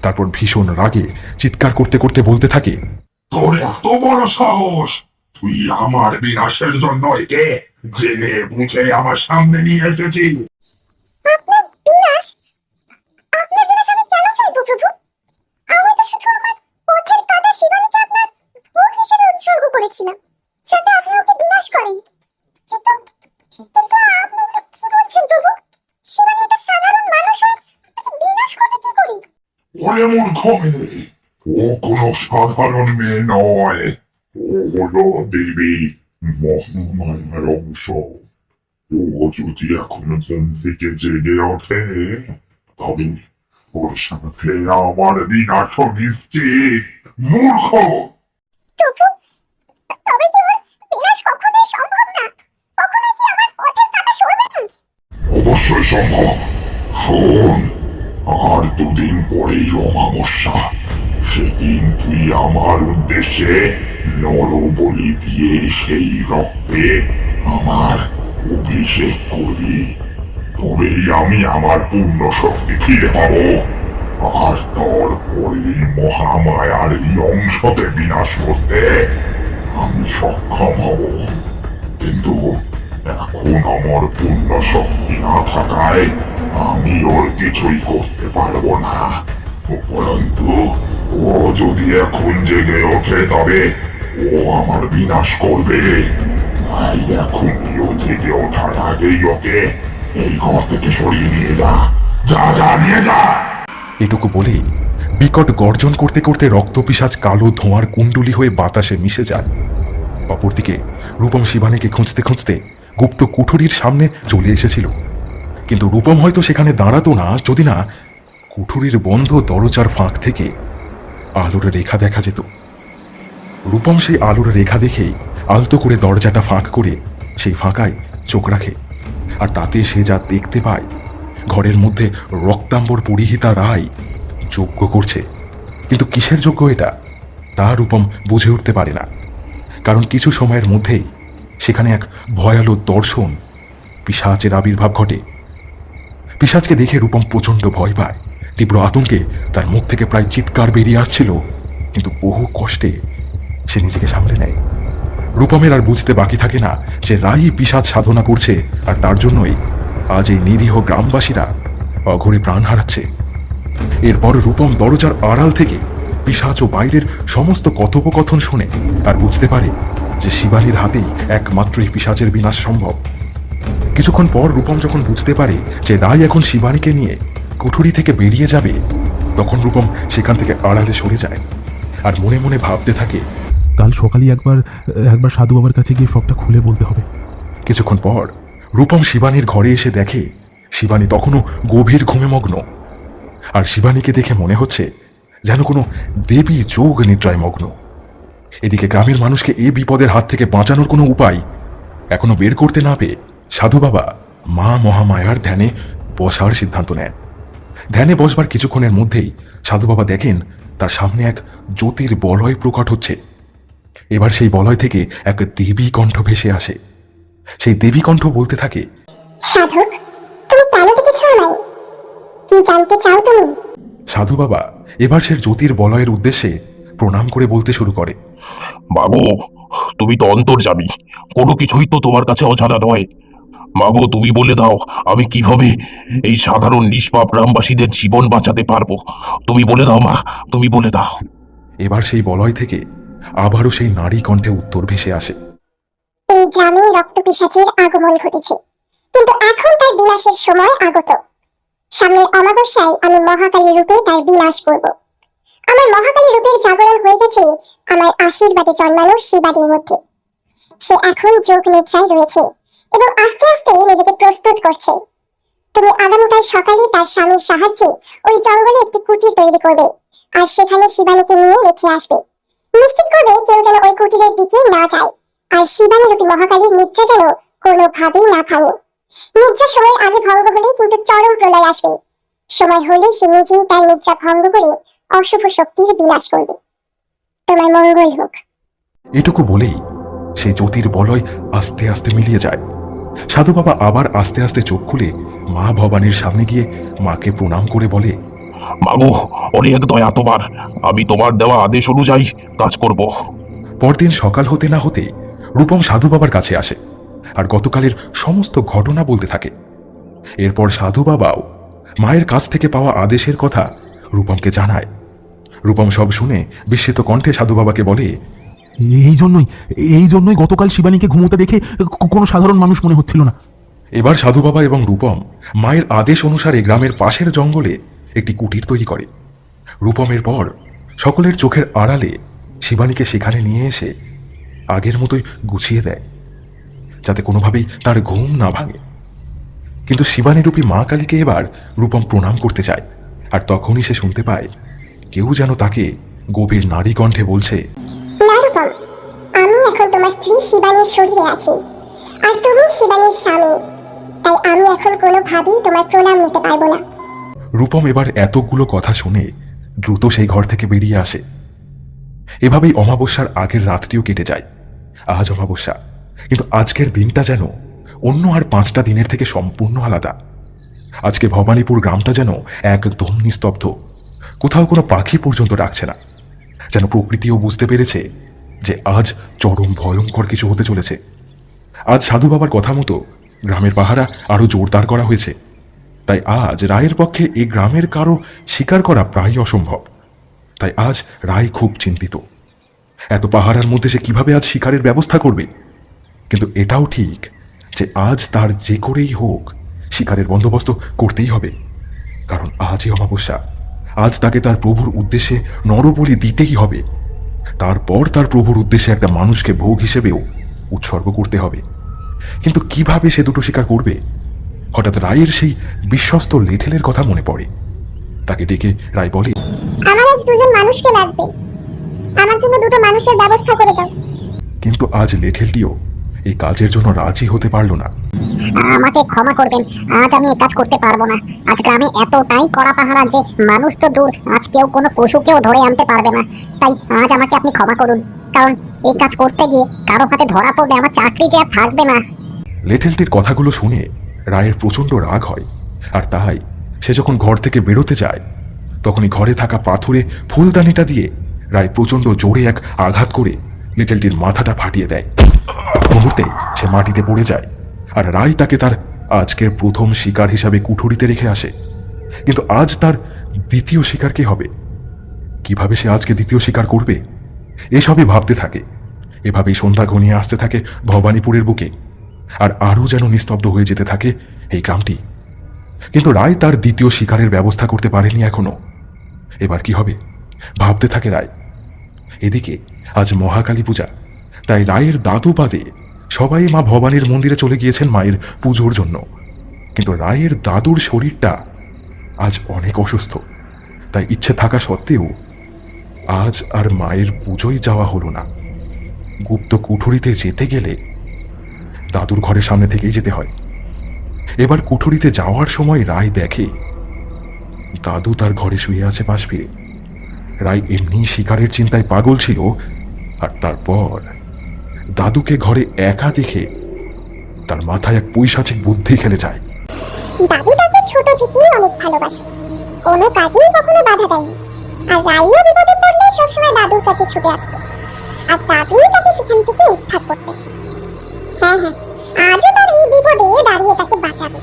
তারপর ভীষণ রাগে চিৎকার করতে করতে বলতে থাকে, তোর এত বড় সাহস! তুই আমার বিনাশের জন্য একে জেনে বুঝে আমার সামনে নিয়ে এসেছিস। আপনার বিনাশ? আপনার বিনাশ আমি কেন চাইবো প্রভু? আমি তো শুধু আমার পথের কাঁটা শিবানীকে আপনার ভোগ হিসেবে উৎসর্গ করেছিলাম, যাতে আপনি ওকে বিনাশ করেন। কিন্তু কিন্তু আপনি এগুলো কি বলছেন প্রভু? শিবানী একটা সাধারণ মানুষ হয়ে তাকে বিনাশ করবে কি করে? ওরে মূর্খ মেয়ে, ও কোনো সাধারণ মেয়ে নয়, ও হলো দেবী মহামায়ার অংশ। ও যদি এখন ঘুম থেকে জেগে ওঠে তবে ওর সাথে আমার বিনাশ নিশ্চিত। মূর্খ! প্রভু, তবে কি ওর বিনাশ কখনোই সম্ভব না? কখনোই কি আমার পথের কাঁটা সরবে না? অবশ্যই সম্ভব। শোন, আর দুদিন পরেই অমাবস্যা। সেদিন তুই আমার উদ্দেশ্যে নরবলি দিয়ে সেই রক্তে আমার অভিষেক করবি। তবেই আমি আমার পূর্ণ শক্তি ফিরে পাবো, আর তারপরে মহামায়ার এই অংশকে বিনাশ করতে আমি সক্ষম হব। কিন্তু এখন আমার পূর্ণ শক্তি না থাকায় আমি ওর কিছুই করতে পারবো না। উপরন্তু ও যদি এখন জেগে ওঠে তবে ও আমার বিনাশ করবে। তাই এখনই ও জেগে ওঠার আগেই ওকে এই ঘর থেকে সরিয়ে নিয়ে যা। যা যা, নিয়ে যা। এটুকু বলেই বিকট গর্জন করতে করতে রক্ত পিশাচ কালো ধোঁয়ার কুণ্ডুলি হয়ে বাতাসে মিশে যায়। অপরদিকে রূপম শিবানীকে খুঁজতে খুঁজতে গুপ্ত কুঠুরির সামনে চলে এসেছিল, কিন্তু রূপম হয়তো সেখানে দাঁড়াতো না যদি না কুঠুরির বন্ধ দরজার ফাঁক থেকে আলোর রেখা দেখা যেত। রূপম সেই আলোর রেখা দেখেই আলতো করে দরজাটা ফাঁক করে সেই ফাঁকায় চোখ রাখে, আর তাতে সে যা দেখতে পায়, ঘরের মধ্যে রক্তাম্বর পরিহিতা রায় যজ্ঞ করছে। কিন্তু কিসের যজ্ঞ এটা তা রূপম বুঝে উঠতে পারে না, কারণ কিছু সময়ের মধ্যেই সেখানে এক ভয়ালো দর্শন পিশাচের আবির্ভাব ঘটে। পিশাচকে দেখে রূপম প্রচণ্ড ভয় পায়। তীব্র আতঙ্কে তার মুখ থেকে প্রায় চিৎকার বেরিয়ে আসছিল, কিন্তু বহু কষ্টে সে নিজেকে সামলে নেয়। রূপমের আর বুঝতে বাকি থাকে না যে রাই পিশাচ সাধনা করছে, আর তার জন্যই আজ এই নিরীহ গ্রামবাসীরা অঘরে প্রাণ হারাচ্ছে। এরপর রূপম দরজার আড়াল থেকে পিশাচ ও বাইরের সমস্ত কথোপকথন শুনে আর বুঝতে পারে যে শিবানীর হাতেই একমাত্র এই পিশাচের বিনাশ সম্ভব। কিছুক্ষণ পর রূপম যখন বুঝতে পারে যে রায় এখন শিবানীকে নিয়ে কুঠুরি থেকে বেরিয়ে যাবে, তখন রূপম সেখান থেকে আড়ালে সরে যায় আর মনে মনে ভাবতে থাকে, কাল সকালে একবার সাধু বাবার কাছে গিয়ে সবটা খুলে বলতে হবে। কিছুক্ষণ পর রূপম শিবানীর ঘরে এসে দেখে শিবানী তখনও গভীর ঘুমে মগ্ন, আর শিবানীকে দেখে মনে হচ্ছে যেন কোনো দেবী যোগ নিদ্রায় মগ্ন। এদিকে গ্রামের মানুষকে এই বিপদের হাত থেকে বাঁচানোর কোনো উপায় এখনো বের করতে না পেয়ে সাধু বাবা মা মহামায়ার ধ্যানে বসার সিদ্ধান্ত নেন। ধ্যানে বসবার কিছুক্ষণের মধ্যেই সাধু বাবা দেখেন তার সামনে এক জ্যোতির বলয় প্রকট হচ্ছে। এবার সেই বলয় থেকে এক দেবী কণ্ঠ ভেসে আসে। সেই দেবী কণ্ঠ বলতে থাকে, সাধক, তুমি কেন ডেকেছো আমায়? কি জানতে চাও তুমি? সাধু বাবা এবার সে জ্যোতির বলয়ের উদ্দেশ্যে প্রণাম করে বলতে শুরু করে, মাগো, তুমি তো অন্তর্যামী, কোনো কিছুই তো তোমার কাছে অজানা নয়। মাগো, তুমি বলে দাও আমি কিভাবে এই সাধারণ নিষ্পাপ গ্রামবাসীদের জীবন বাঁচাতে পারবো। তুমি বলে দাও মা, তুমি বলে দাও। এবার সেই বলয় থেকে আবারও সেই নারী কণ্ঠে উত্তর ভেসে আসে, এই গ্রামে রক্ত পিশাচের আগমন ঘটেছে, কিন্তু এখন তার বিনাশের সময় আগত। সামনের অমাবস্যায় আমি মহাকালী রূপে তার বিনাশ করব। আমার মহাকালী রূপের জাগরণ হয়ে গেছে আমার আশীর্বাদে জন্মানো শিবানীর মধ্যে। সে এখন যোগ নিদ্রায় রয়েছে এবং আস্তে আস্তে নিজেকে প্রস্তুত করছে। তুমি আগামীকাল সকালে তার স্বামীর সাহায্যে ওই জঙ্গলে একটি কুটির তৈরি করবে, আর সেখানে শিবানীকে নিয়ে রেখে আসবে। নিশ্চিত করবে কেউ যেন ওই কুটিরের দিকে না যায়, আর শিবানী রূপী মহাকালীর নিদ্রা যেন কোনোভাবেই না ভাঙে। নিদ্রা সময় আগে ভঙ্গ হলেই কিন্তু চরম প্রলয় আসবে। সময় হলে সে নিজেই তার নিদ্রা ভঙ্গ করে অশুভ শক্তির বিনাশ করবে। তোমার মঙ্গল হোক। এটুকু বলেই সেই জ্যোতির বলয় আস্তে আস্তে মিলিয়ে যায়। সাধু বাবা আবার আস্তে আস্তে চোখ খুলে মা ভবানীর সামনে গিয়ে মাকে প্রণাম করে বলে, মাগো, অনেক দয়া তোমার, আমি তোমার দেওয়া আদেশ অনুযায়ী কাজ করব। পরদিন সকাল হতে না হতে রূপম সাধু বাবার কাছে আসে আর গতকালের সমস্ত ঘটনা বলতে থাকে। এরপর সাধু বাবাও মায়ের কাছ থেকে পাওয়া আদেশের কথা রূপমকে জানায়। রূপম সব শুনে বিস্মিত কণ্ঠে সাধু বাবাকে বলে, এই জন্যই গতকাল শিবানীকে ঘুমোতে দেখে কোনো সাধারণ মানুষ মনে হচ্ছিল না। এবার সাধু বাবা এবং রূপম মায়ের আদেশ অনুসারে গ্রামের পাশের জঙ্গলে একটি কুটির তৈরি করে। রূপমের পর সকলের চোখের আড়ালে শিবানীকে সেখানে নিয়ে এসে আগের মতোই গুছিয়ে দেয়, যাতে কোনোভাবেই তার ঘুম না ভাঙে। কিন্তু শিবানী রূপী মা কালীকে এবার রূপম প্রণাম করতে চায়, আর তখনই সে শুনতে পায় কেউ যেন তাকে গভীর নারী কণ্ঠে বলছে, না রূপম, আমি এখন তোমার স্ত্রী শিবানীর শরীরে আছি, আর তুমি শিবানীর স্বামী, তাই আমি এখন কোনোভাবেই তোমার প্রণাম নিতে পারবো না। রূপম এবার এতগুলো কথা শুনে দ্রুত সেই ঘর থেকে বেরিয়ে আসে। এভাবেই অমাবস্যার আগের রাতটিও কেটে যায়। আজ অমাবস্যা, কিন্তু আজকের দিনটা যেন অন্য আর 5টা দিনের থেকে সম্পূর্ণ আলাদা। আজকে ভবানীপুর গ্রামটা যেন একদম নিস্তব্ধ, কোথাও কোনো পাখি পর্যন্ত ডাকছে না। যেন প্রকৃতিও বুঝতে পেরেছে যে আজ চরম ভয়ঙ্কর কিছু হতে চলেছে। আজ সাধু বাবার কথা মতো গ্রামের পাহারা আরো জোরদার করা হয়েছে, তাই আজ রায়ের পক্ষে এই গ্রামের কারো শিকার করা প্রায় অসম্ভব। তাই আজ রায় খুব চিন্তিত, এত পাহারার মধ্যে সে কিভাবে আজ শিকারের ব্যবস্থা করবে। কিন্তু এটাও ঠিক যে আজ তার যে করেই হোক শিকারের বন্দোবস্ত করতেই হবে, কারণ আজই অমাবস্যা। আজ তাকে তার প্রভুর উদ্দেশ্যে নরবলি দিতেই হবে। তারপর তার প্রভুর উদ্দেশ্যে একটা মানুষকে ভোগ হিসেবেও উৎসর্গ করতে হবে। কিন্তু কিভাবে সে দুটো স্বীকার করবে? হঠাৎ রায়ের সেই বিশ্বস্ত লেঠেলের কথা মনে পড়ে। তাকে ডেকে রায় বলে, আমার আজ দুজন মানুষকে লাগবে, আমার জন্য দুটো মানুষের ব্যবস্থা করে দাও। কিন্তু আজ লেঠেলটিও এই কাজের জন্য রাজি হতে পারল না। আমাকে ক্ষমা করবেন, আজ আমি এই কাজ করতে পারবো না। আজ গ্রামে এতটাই কড়া পাহারা যে মানুষ তো দূর, আজ কেউ কোনো পশুকেও ধরে আনতে পারবে না। তাই আজ আমাকে আপনি ক্ষমা করুন, কারণ এই কাজ করতে গিয়ে কারো হাতে ধরা পড়লে আমার চাকরি যে আর থাকবে না। লেঠেলটির কথাগুলো শুনে রায়ের প্রচণ্ড রাগ হয়, আর তাই সে যখন ঘর থেকে বেরোতে যায় তখনই ঘরে থাকা পাথরে ফুলদানিটা দিয়ে রায় প্রচণ্ড জোরে এক আঘাত করে লিটলটির মাথাটা ফাটিয়ে দেয়। মুহূর্তে সে মাটিতে পড়ে যায়, আর রায় তাকে তার আজকের প্রথম শিকার হিসাবে কুঠুরিতে রেখে আসে। কিন্তু আজ তার দ্বিতীয় শিকার কে হবে? কিভাবে সে আজকে দ্বিতীয় শিকার করবে? এসবই ভাবতে থাকে। এভাবেই সন্ধ্যা ঘনিয়ে আসতে থাকে ভবানীপুরের বুকে, আর আরও যেন নিস্তব্ধ হয়ে যেতে থাকে এই গ্রামটি। কিন্তু রায় তার দ্বিতীয় শিকারের ব্যবস্থা করতে পারেনি এখনো। এবার কি হবে ভাবতে থাকে রায়। এদিকে আজ মহাকালী পূজা, তাই রায়ের দাদু বাদে সবাই মা ভবানীর মন্দিরে চলে গিয়েছেন মায়ের পুজোর জন্য। কিন্তু রায়ের দাদুর শরীরটা আজ অনেক অসুস্থ, তাই ইচ্ছে থাকা সত্ত্বেও আজ আর মায়ের পুজোয় যাওয়া হলো না। গুপ্ত কুঠুরিতে যেতে গেলে দাদুর ঘরের সামনে থেকেই যেতে হয়। এবার কুঠুরিতে যাওয়ার সময় রায় দেখে দাদু তার ঘরে শুয়ে আছে পাশ ফিরে। রায় এমনি শিকারের চিন্তায় পাগল ছিল, আর তারপর দাদুকে ঘরে একা দেখে তার মাথায় এক পৈশাচিক বুদ্ধি খেলে যায়। দাদু তাকে ছোট থেকেই অনেক ভালোবাসে, কোনো কাজেই কখনো বাধা দেয়নি। আর রাইও বিপদে পড়লে সবসময় দাদুর কাছে ছুটে আসতো, আর দাদুই তাকে সেখান থেকে উদ্ধার করতেন। হ্যাঁ হ্যাঁ, আজও তার এই বিপদে দাঁড়িয়ে তাকে বাঁচাবে।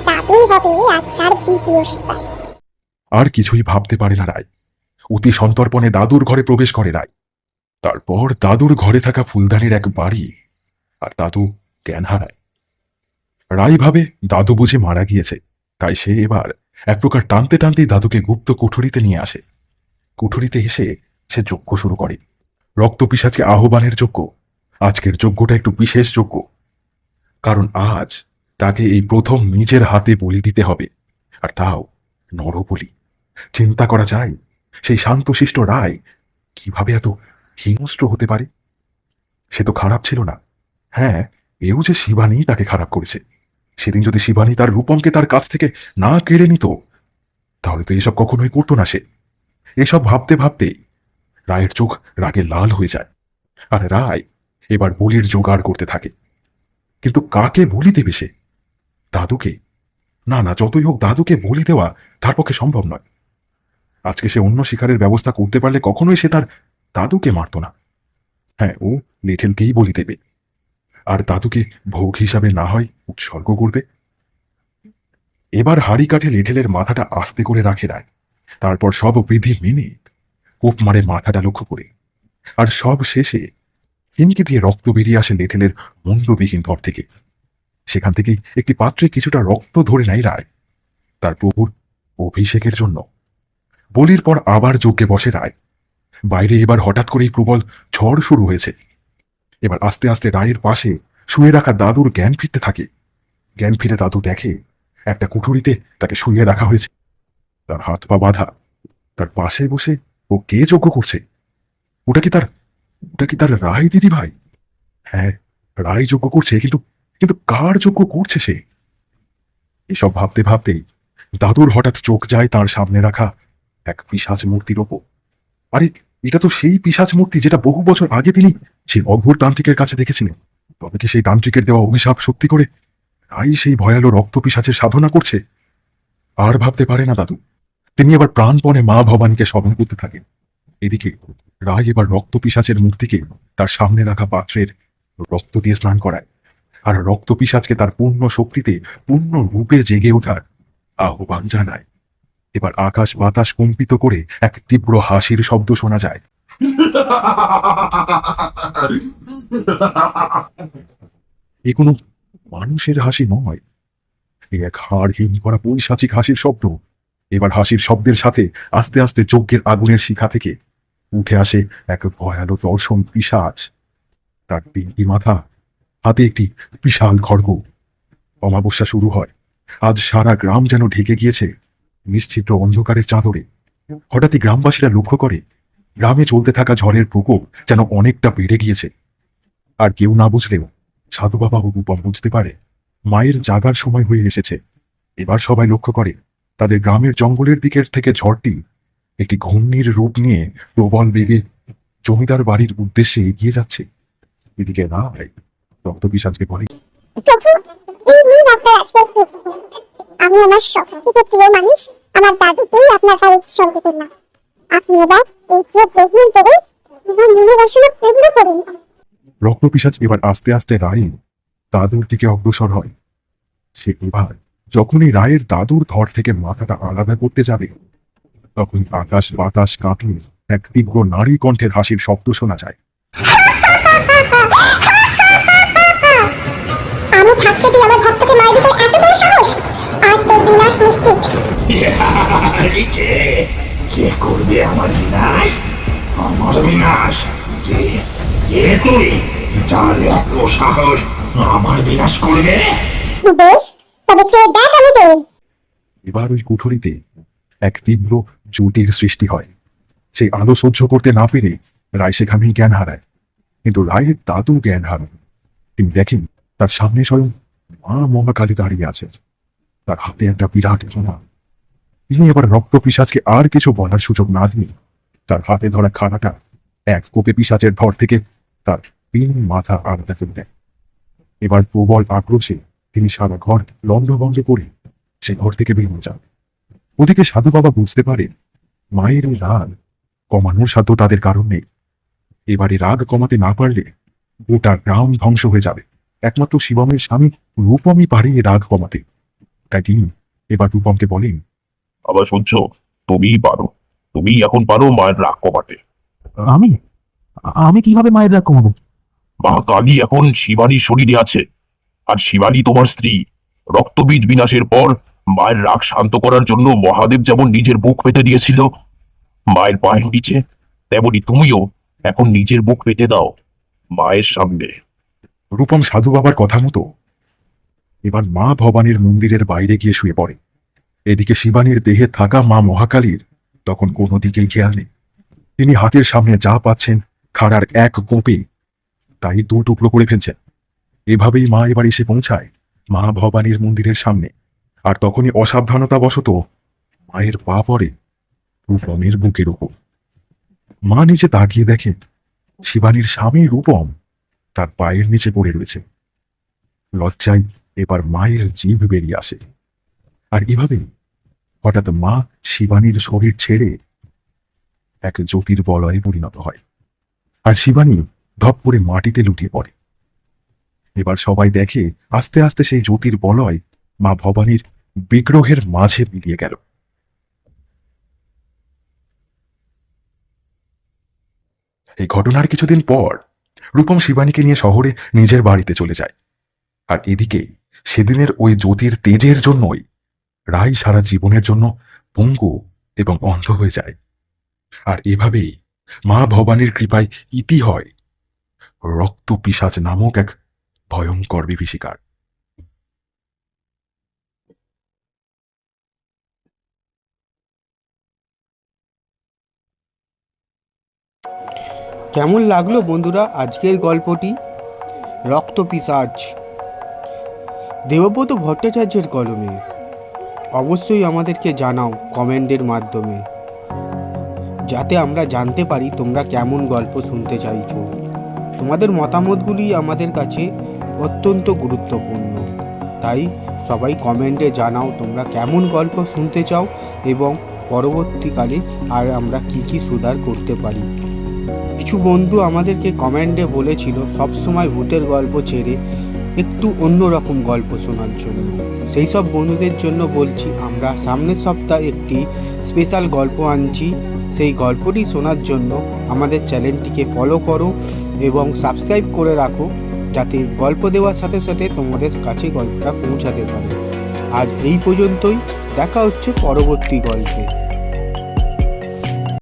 দাদুই হবে আজ তার দ্বিতীয় শিকার। আর কিছুই ভাবতে পারে না রায়। অতি সন্তর্পণে দাদুর ঘরে প্রবেশ করে রায়। তারপর দাদুর ঘরে থাকা ফুলদানির এক বাড়ি, আর দাদু জ্ঞান হারায়। রায় ভাবে দাদু বুঝে মারা গিয়েছে, তাই সে এবার এক প্রকার টানতে টানতেই দাদুকে গুপ্ত কুঠুরিতে নিয়ে আসে। কুঠুরিতে এসে সে যজ্ঞ শুরু করে, রক্ত পিশাচকে আহ্বানের যজ্ঞ। আজকের যজ্ঞটা একটু বিশেষ যজ্ঞ, কারণ আজ তাকে এই প্রথম নিজের হাতে বলি দিতে হবে, আর তাও নরবলি। চিন্তা করা যায় সেই শান্তশিষ্ট রায় কিভাবে এত হিংস্র হতে পারে। সে তো খারাপ ছিল না। হ্যাঁ, এও যে শিবানী তাকে খারাপ করেছে। সেদিন যদি শিবানী তার রূপমকে তার কাছ থেকে না কেড়ে নিত, তাহলে তো এসব কখনোই করতো না সে। এসব ভাবতে ভাবতেই রায়ের চোখ রাগে লাল হয়ে যায়, আর রায় এবার বলির জোগাড় করতে থাকে। কিন্তু কাকে বলি দেবে সে? দাদুকে? না না, যতই হোক দাদুকে বলি দেওয়া তার পক্ষে সম্ভব নয়। আজকে সে অন্য শিকারের ব্যবস্থা করতে পারলে কখনোই সে তার দাদুকে মারত না। হ্যাঁ, ও লেঠেলকেই বলি দেবে, আর দাদুকে ভোগ হিসাবে না হয় উৎসর্গ করবে। এবার হাড়ি কাঠে লেঠেলের মাথাটা আস্তে করে রাখে রায়। তারপর সব বিধি মেনে কোপ মারে মাথাটা লক্ষ্য করে, আর সব শেষে চিমকি দিয়ে রক্ত বেরিয়ে আসে লেঠেলের মুন্ডবিহীন ধর থেকে। সেখান থেকেই একটি পাত্রে কিছুটা রক্ত ধরে নেয় রায় তার প্রভুর অভিষেকের জন্য। বলির পর আবার যজ্ঞে বসে রায়। বাইরে এবার হঠাৎ করেই প্রবল ঝড় শুরু হয়েছে। এবার আস্তে আস্তে রায়ের পাশে শুয়ে রাখা দাদুর জ্ঞান ফিরতে থাকে। জ্ঞান ফিরে দাদু দেখে একটা কুঠুরিতে তাকে শুয়ে রাখা হয়েছে, তার হাত পা বাঁধা। তার পাশে বসে ও কে যজ্ঞ করছে? ওটা কি তার রায় দিদি ভাই? হ্যাঁ, রায় যজ্ঞ করছে, কিন্তু কিন্তু কার যজ্ঞ করছে সে? এসব ভাবতে ভাবতেই দাদুর হঠাৎ চোখ যায় তার সামনে রাখা এক পিশাচ মূর্তির ওপর। আরে, এটা তো সেই পিশাচ মূর্তি যেটা বহু বছর আগে তিনি সেই অঘোর তান্ত্রিকের কাছে দেখেছিলেন। তবে কি সেই তান্ত্রিকের দেওয়া অভিশাপ সত্যি করে রাই সেই ভয়ালো রক্ত পিশাচের সাধনা করছে? আর ভাবতে পারে না দাদু। তিনি এবার প্রাণপণে মা ভবানীকে স্মরণ করতে থাকেন। এদিকে রায় এবার রক্ত পিশাচের মূর্তিকে তার সামনে রাখা পাত্রের রক্ত দিয়ে স্নান করায়, আর রক্ত পিশাচকে তার পূর্ণ শক্তিতে পূর্ণ রূপে জেগে ওঠার আহ্বান জানায়। এবার আকাশ বাতাস কম্পিত করে এক তীব্র হাসির শব্দ শোনা যায়। এ কোনো মানুষের হাসি নয়, এ এক হাড় হিম করা পৈশাচিক হাসির শব্দ। এবার হাসির শব্দের সাথে আস্তে আস্তে যজ্ঞের আগুনের শিখা থেকে উঠে আসে এক ভয়াল দর্শন পিশাচ। তার 3টি মাথা, হাতে একটি বিশাল খড়গ। অমাবস্যা শুরু হয়। আজ সারা গ্রাম যেন ঢেকে গিয়েছে নিশ্চিত অন্ধকারের চাদরে। হঠাৎই গ্রামবাসীরা লক্ষ্য করে গ্রামে চলতে থাকা ঝড়ের প্রকোপ যেন অনেকটা বেড়ে গিয়েছে। আর কেউ না বুঝলেও সাধু বাবা ও রূপম বুঝতে পারে মায়ের জাগার সময় হয়ে এসেছে। এবার সবাই লক্ষ্য করে তাদের গ্রামের জঙ্গলের দিকের থেকে ঝড়টি একটি ঘূর্ণির রূপ নিয়ে প্রবল বেগে জমিদার বাড়ির উদ্দেশ্যে এগিয়ে যাচ্ছে। এদিকে রায় রক্তপিশাচকে বলে, প্রভু, এই নিন আপনার আজকের প্রভু। আমি আমার সবথেকে প্রিয় মানুষ আমার দাদুকেই আপনার ঘরে উৎসর্গ করলাম। আপনি এবার এই চোখ গ্রহণ করে আমার মনোবাসনা পূর্ণ করুন। রক্তপিশাচ এবার আস্তে আস্তে রায়ের দাদুর দিকে অগ্রসর হয়। সে এবার যখনই রায়ের দাদুর ধর থেকে মাথাটা আলাদা করতে যাবে, তখন আকাশ বাতাস কাঁপে এক তীব্র নারী কণ্ঠের হাসির শব্দ শোনা যায়। আমি থাকতে তুই আমার ভক্তকে মারবি, তোর এত বড় সাহস? আজ তোর বিনাশ নিশ্চিত। কে করবে আমার বিনাশ? আমার বিনাশ? কে কে তুই, যার এত সাহস আমার বিনাশ করবে? বেশ, তবে চেয়ে দেখ আমি কে। এবার ওই কুঠুরিতে এক তীব্র জ্যোতির সৃষ্টি হয়। সেই আলো সহ্য করতে না পেরে রায় সেখানেই জ্ঞান হারায়। কিন্তু রায়ের দাদু জ্ঞান হারান। তিনি দেখেন তার সামনে স্বয়ং মা মহাকালী দাঁড়িয়ে আছে, তার হাতে একটা বিরাট সোনা। তিনি এবার রক্তপিশাচকে আর কিছু বলার সুযোগ না দিয়ে তার হাতে ধরা খাড়াটা এক কোপে পিশাচের ধর থেকে তার 3 মাথা আলাদা করে দেয়। এবার প্রবল আক্রোশে তিনি সারা ঘর লণ্ডভণ্ড করে সে ঘর থেকে বেরিয়ে যান। ওদিকে সাধু বাবা বুঝতে পারে মায়ের এই রাগ কমানোর সাধ্য তাদের কারণ নেই। এবারে রাগ কমাতে না পারলে গোটা গ্রাম ধ্বংস হয়ে যাবে। একমাত্র শিবমের স্বামী রূপমই পারে এই রাগ কমাতে। তাই তিনি এবার রূপমকে বলেন, আবার শুনছো, তুমিই পারো, তুমি এখন পারো মায়ের রাগ কমাতে। আমি আমি কিভাবে মায়ের রাগ কমাবো? মা কালী এখন শিবানীর শরীরে আছে, আর শিবানী তোমার স্ত্রী। রক্তবীজ বিনাশের পর মায়ের রাগ শান্ত করার জন্য মহাদেব যেমন নিজের বুক পেতে দিয়েছিল মায়ের পায়ের নিচে, তেমনি তুমিও এখন নিজের বুক পেতে দাও মায়ের সামনে। রূপম সাধু বাবার কথা মতো এবার মা ভবানীর মন্দিরের বাইরে গিয়ে শুয়ে পড়ে। এদিকে শিবানীর দেহে থাকা মা মহাকালীর তখন কোনো দিকেই খেয়াল নেই। তিনি হাতের সামনে যা পাচ্ছেন খাড়ার এক কোপে তাই 2 টুকরো করে ফেলছেন। এভাবেই মা এবার এসে পৌঁছায় মা ভবানীর মন্দিরের সামনে। আর তখনই অসাবধানতাবশত মায়ের পা পড়ে রূপমের বুকের উপর। মা নিচে তাকিয়ে দেখেন শিবানীর স্বামী রূপম তার পায়ের নিচে পড়ে রয়েছে। লজ্জায় এবার মায়ের জিভ বেরিয়ে আসে। আর এভাবেই হঠাৎ মা শিবানীর শরীর ছেড়ে এক জ্যোতির বলয়ে পরিণত হয়, আর শিবানী ধপ করে মাটিতে লুটিয়ে পড়ে। এবার সবাই দেখে আস্তে আস্তে সেই জ্যোতির বলয় মা ভবানীর বিগ্রহের মাঝে মিলিয়ে গেল। এই ঘটনার কিছুদিন পর রূপম শিবানীকে নিয়ে শহরে নিজের বাড়িতে চলে যায়। আর এদিকে সেদিনের ওই জ্যোতির তেজের জন্যই রায় সারা জীবনের জন্য পঙ্গু এবং অন্ধ হয়ে যায়। আর এভাবেই মা ভবানীর কৃপায় ইতি হয় রক্তপিশাচ নামক এক ভয়ঙ্কর বিভীষিকার। কেমন লাগলো বন্ধুরা আজকের গল্পটি? রক্তপিশাচ দেবব্রত ভট্টাচার্যের কলমে। অবশ্যই আমাদেরকে জানাও কমেন্টের মাধ্যমে, যাতে আমরা জানতে পারি তোমরা কেমন গল্প শুনতে চাইছো। তোমাদের মতামতগুলি আমাদের কাছে অত্যন্ত গুরুত্বপূর্ণ। তাই সবাই কমেন্টে জানাও তোমরা কেমন গল্প শুনতে চাও এবং পরবর্তীকালে আর আমরা কি সুধার করতে পারি। কিছু বন্ধু আমাদেরকে কমেন্টে বলেছিল সবসময় ভূতের গল্প ছেড়ে একটু অন্যরকম গল্প শোনার জন্য। সেই সব বন্ধুদের জন্য বলছি, আমরা সামনের সপ্তাহে একটি স্পেশাল গল্প আনছি। সেই গল্পটি শোনার জন্য আমাদের চ্যানেলটিকে ফলো করো এবং সাবস্ক্রাইব করে রাখো, যাতে গল্প দেওয়ার সাথে সাথে তোমাদের কাছে গল্পটা পৌঁছাতে পারে। আজ এই পর্যন্তই, দেখা হচ্ছে পরবর্তী গল্পে।